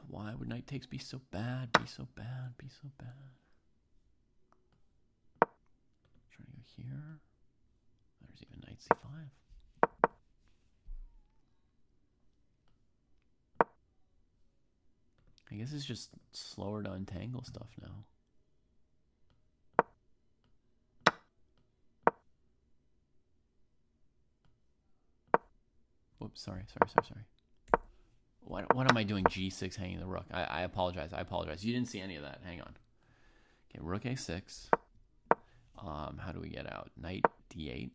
Why would knight takes be so bad? Be so bad, be so bad. Trying to go here. There's even knight C5. I guess it's just slower to untangle stuff now. Whoops, sorry. What am I doing? G6 hanging the rook. I apologize. You didn't see any of that. Hang on. Okay, rook A6. How do we get out? Knight D8.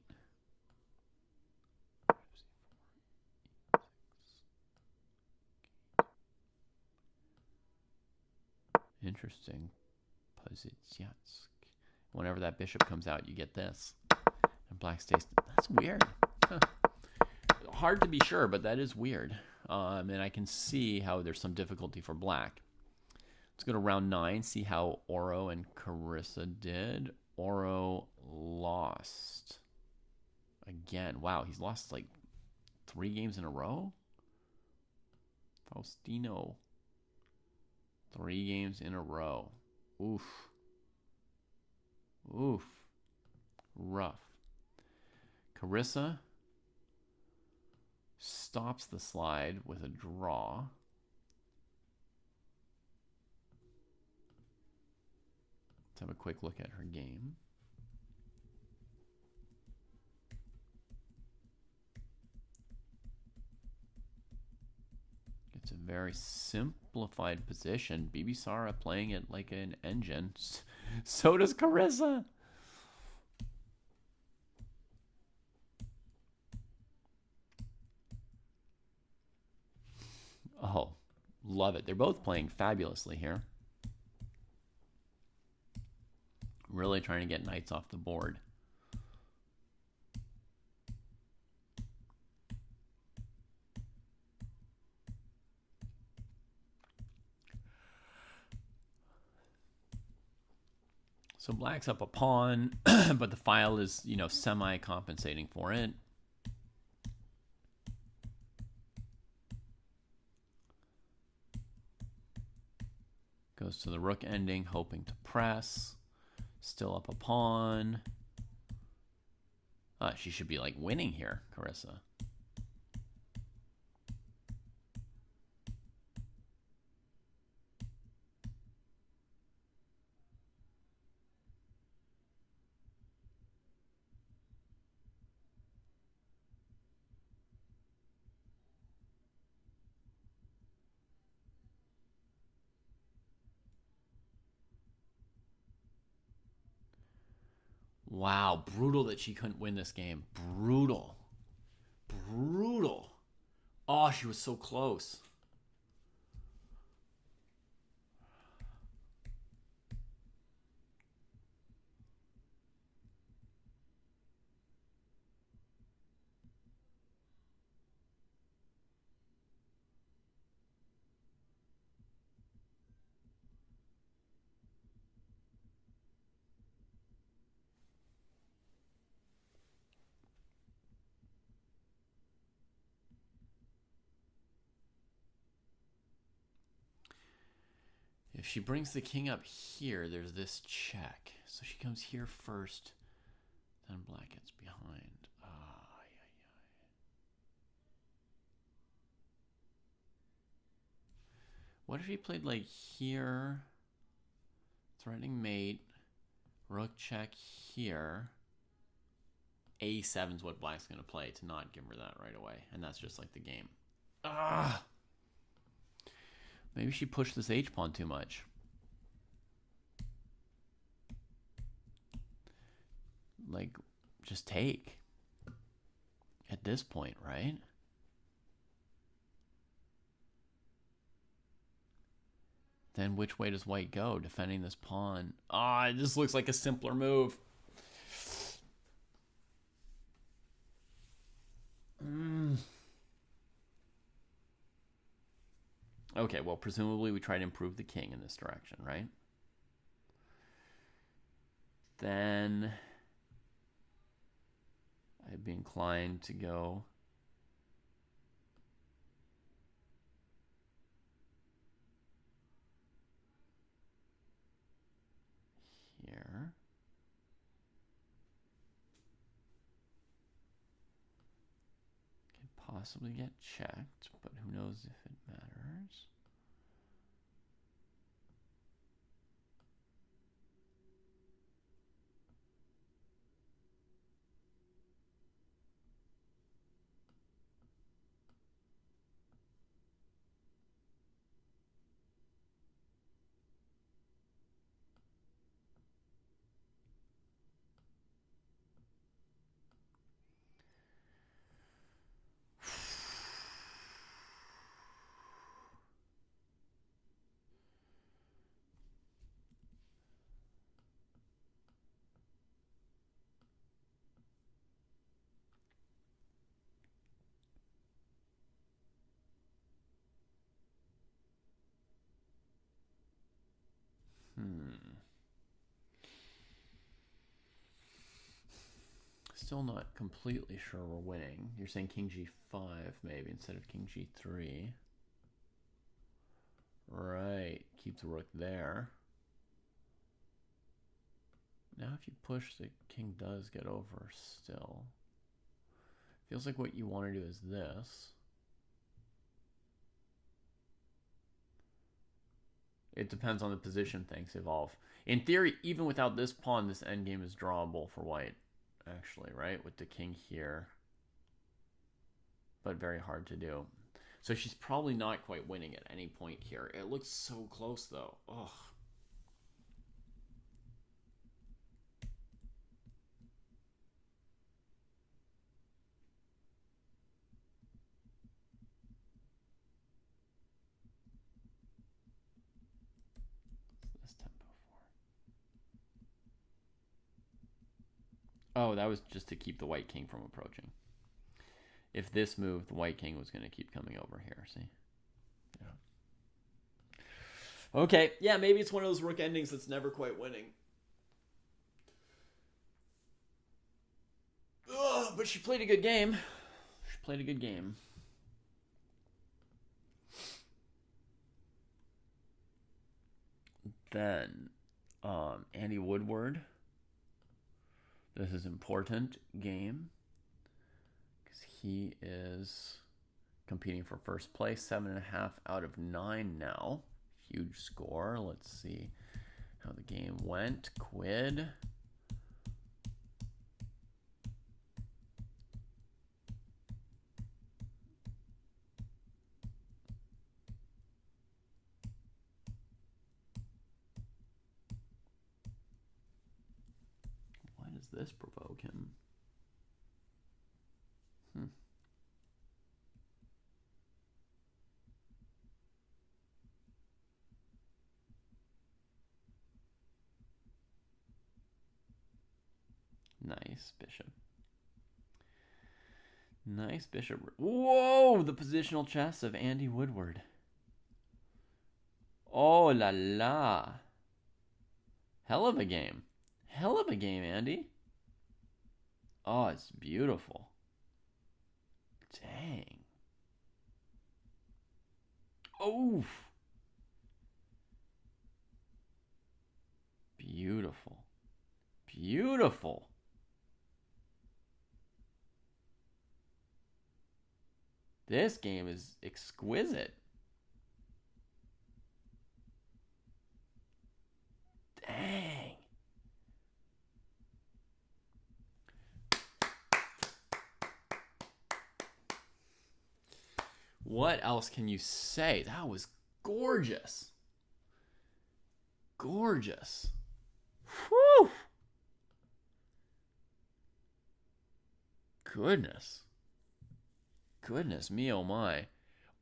Interesting. Pozitsyansk. Whenever that bishop comes out, you get this. And black stays. That's weird. Huh. Hard to be sure, but that is weird. And I can see how there's some difficulty for black. Let's go to round 9, see how Oro and Carissa did. Oro lost. Again. Wow, he's lost like 3 games in a row? Faustino. 3 games in a row. Oof. Oof. Rough. Carissa stops the slide with a draw. Let's have a quick look at her game. It's a very simplified position. Bibisara playing it like an engine. So does Carissa. Oh, love it. They're both playing fabulously here. Really trying to get knights off the board. So black's up a pawn, but the file is, you know, semi-compensating for it. Goes to the rook ending, hoping to press. Still up a pawn. She should be like winning here, Carissa. Wow, brutal that she couldn't win this game. Brutal. Brutal. Oh, she was so close. If she brings the king up here, there's this check. So she comes here first, then black gets behind. What if he played like here, threatening mate, rook check here. A7's what black's going to play to not give her that right away. And that's just like the game. Maybe she pushed this h-pawn too much. Like, just take. At this point, right? Then which way does white go? Defending this pawn. It just looks like a simpler move. Okay, well, presumably we try to improve the king in this direction, right? Then I'd be inclined to go here. Could possibly get checked, but who knows if it matters. Still not completely sure we're winning. You're saying king g5 maybe instead of king g3. Right, keep the rook there. Now if you push, the king does get over still. Feels like what you want to do is this. It depends on the position things evolve. In theory, even without this pawn, this endgame is drawable for white. Actually, right? With the king here. But very hard to do. So she's probably not quite winning at any point here. It looks so close, though. Ugh. What's this tempo for? Oh, that was just to keep the white king from approaching. If this moved, the white king was going to keep coming over here, see? Yeah. Okay, yeah, maybe it's one of those rook endings that's never quite winning. Ugh, but she played a good game. She played a good game. Then, Andy Woodward. This is important game because he is competing for first place, 7.5 out of 9 now. Huge score. Let's see how the game went. Quid. Why does this provoke him? Nice bishop. Nice bishop. Whoa! The positional chess of Andy Woodward. Oh la la. Hell of a game. Hell of a game, Andy. Oh, it's beautiful. Dang. Oh. Beautiful. Beautiful. This game is exquisite. Dang. What else can you say? That was gorgeous. Gorgeous. Whew. Goodness. Goodness me, oh my.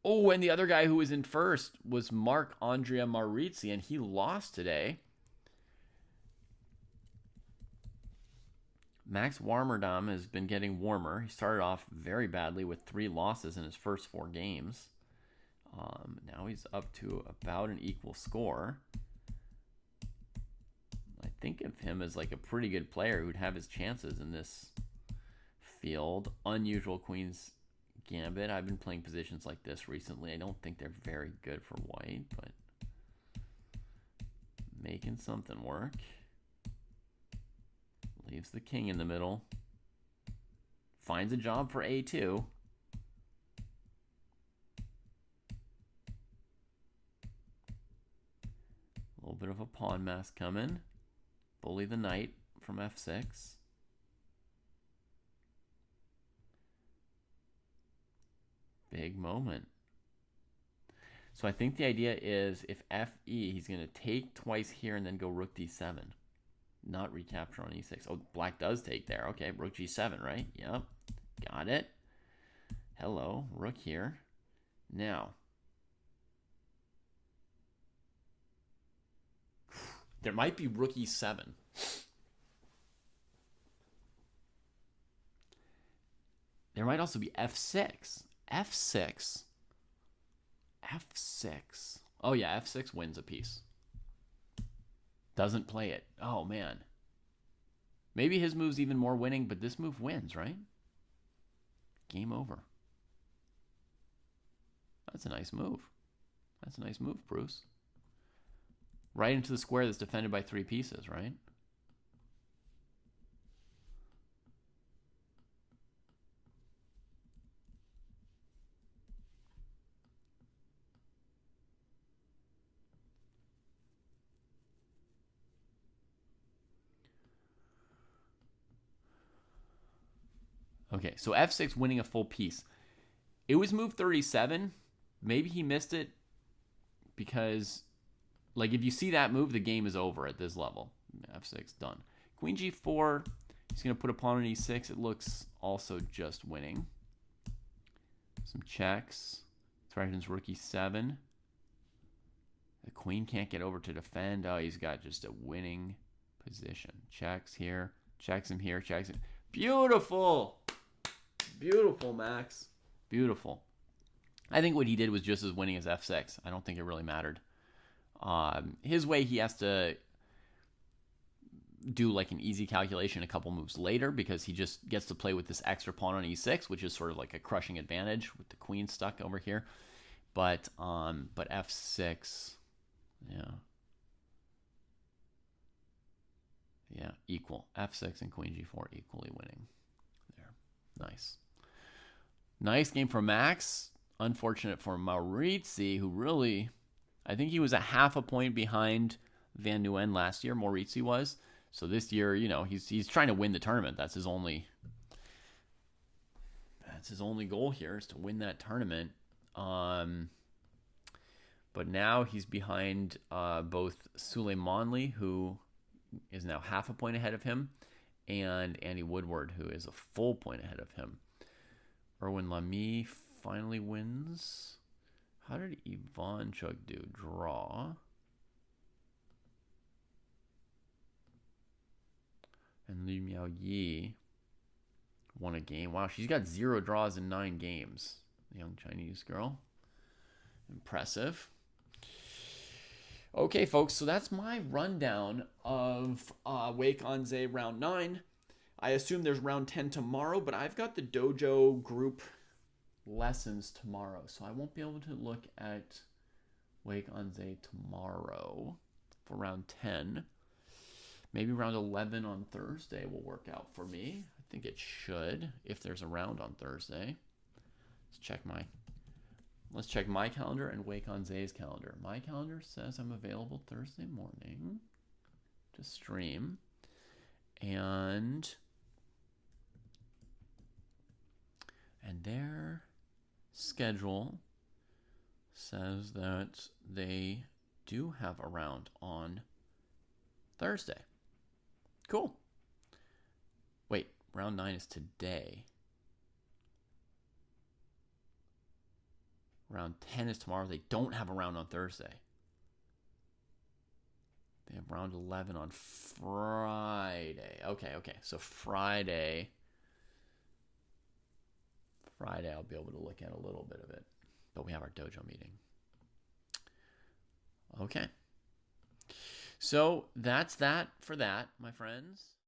Oh, and the other guy who was in first was Mark Andrea Marizzi, and he lost today. Max Warmerdam has been getting warmer. He started off very badly with 3 losses in his first 4 games. Now he's up to about an equal score. I think of him as like a pretty good player who'd have his chances in this field. Unusual Queen's Gambit. I've been playing positions like this recently. I don't think they're very good for white, but making something work. Leaves the king in the middle. Finds a job for A2. A little bit of a pawn mask coming. Bully the knight from F6. Big moment. So I think the idea is if FE, he's going to take twice here and then go rook D7. Not recapture on E6. Oh, black does take there. Okay, rook G7, right? Yep. Got it. Hello, rook here. Now. There might be rook E7. There might also be F6. F6. F6. Oh yeah, F6 wins a piece. Doesn't play it. Oh man. Maybe his move's even more winning, but this move wins, right? Game over. That's a nice move. That's a nice move, Pruess. Right into the square that's defended by 3 pieces, right? Okay, so F6 winning a full piece. It was move 37. Maybe he missed it because, like, if you see that move, the game is over at this level. F6, done. Queen G4, he's going to put a pawn on E6. It looks also just winning. Some checks. Threatens rook E7. The queen can't get over to defend. Oh, he's got just a winning position. Checks here. Checks him here, checks him. Beautiful. Beautiful, Max. Beautiful. I think what he did was just as winning as f6. I don't think it really mattered. His way, he has to do like an easy calculation a couple moves later because he just gets to play with this extra pawn on e6, which is sort of like a crushing advantage with the queen stuck over here. But f6, yeah, equal. f6 and queen g4 equally winning. There, nice. Nice game for Max. Unfortunate for Maurizi, who really, I think he was a half a point behind Van Nguyen last year. Maurizi was. So this year, you know, he's trying to win the tournament. That's his only goal here, is to win that tournament. But now he's behind both Suleimanli, who is now half a point ahead of him, and Andy Woodward, who is a full point ahead of him. Erwin Lamy finally wins. How did Ivanchuk do? Draw. And Liu Miaoyi won a game. Wow, she's got 0 draws in 9 games. The young Chinese girl. Impressive. Okay, folks, so that's my rundown of Wijk on Zee round 9. I assume there's round 10 tomorrow, but I've got the dojo group lessons tomorrow, so I won't be able to look at Wijk on Zee tomorrow for round 10. Maybe round 11 on Thursday will work out for me. I think it should, if there's a round on Thursday. Let's check my calendar and Wijk on Zee's calendar. My calendar says I'm available Thursday morning to stream. And their schedule says that they do have a round on Thursday. Cool. Wait, round 9 is today. Round 10 is tomorrow. They don't have a round on Thursday. They have round 11 on Friday. Okay. So Friday I'll be able to look at a little bit of it. But we have our dojo meeting. Okay. So that's that for that, my friends.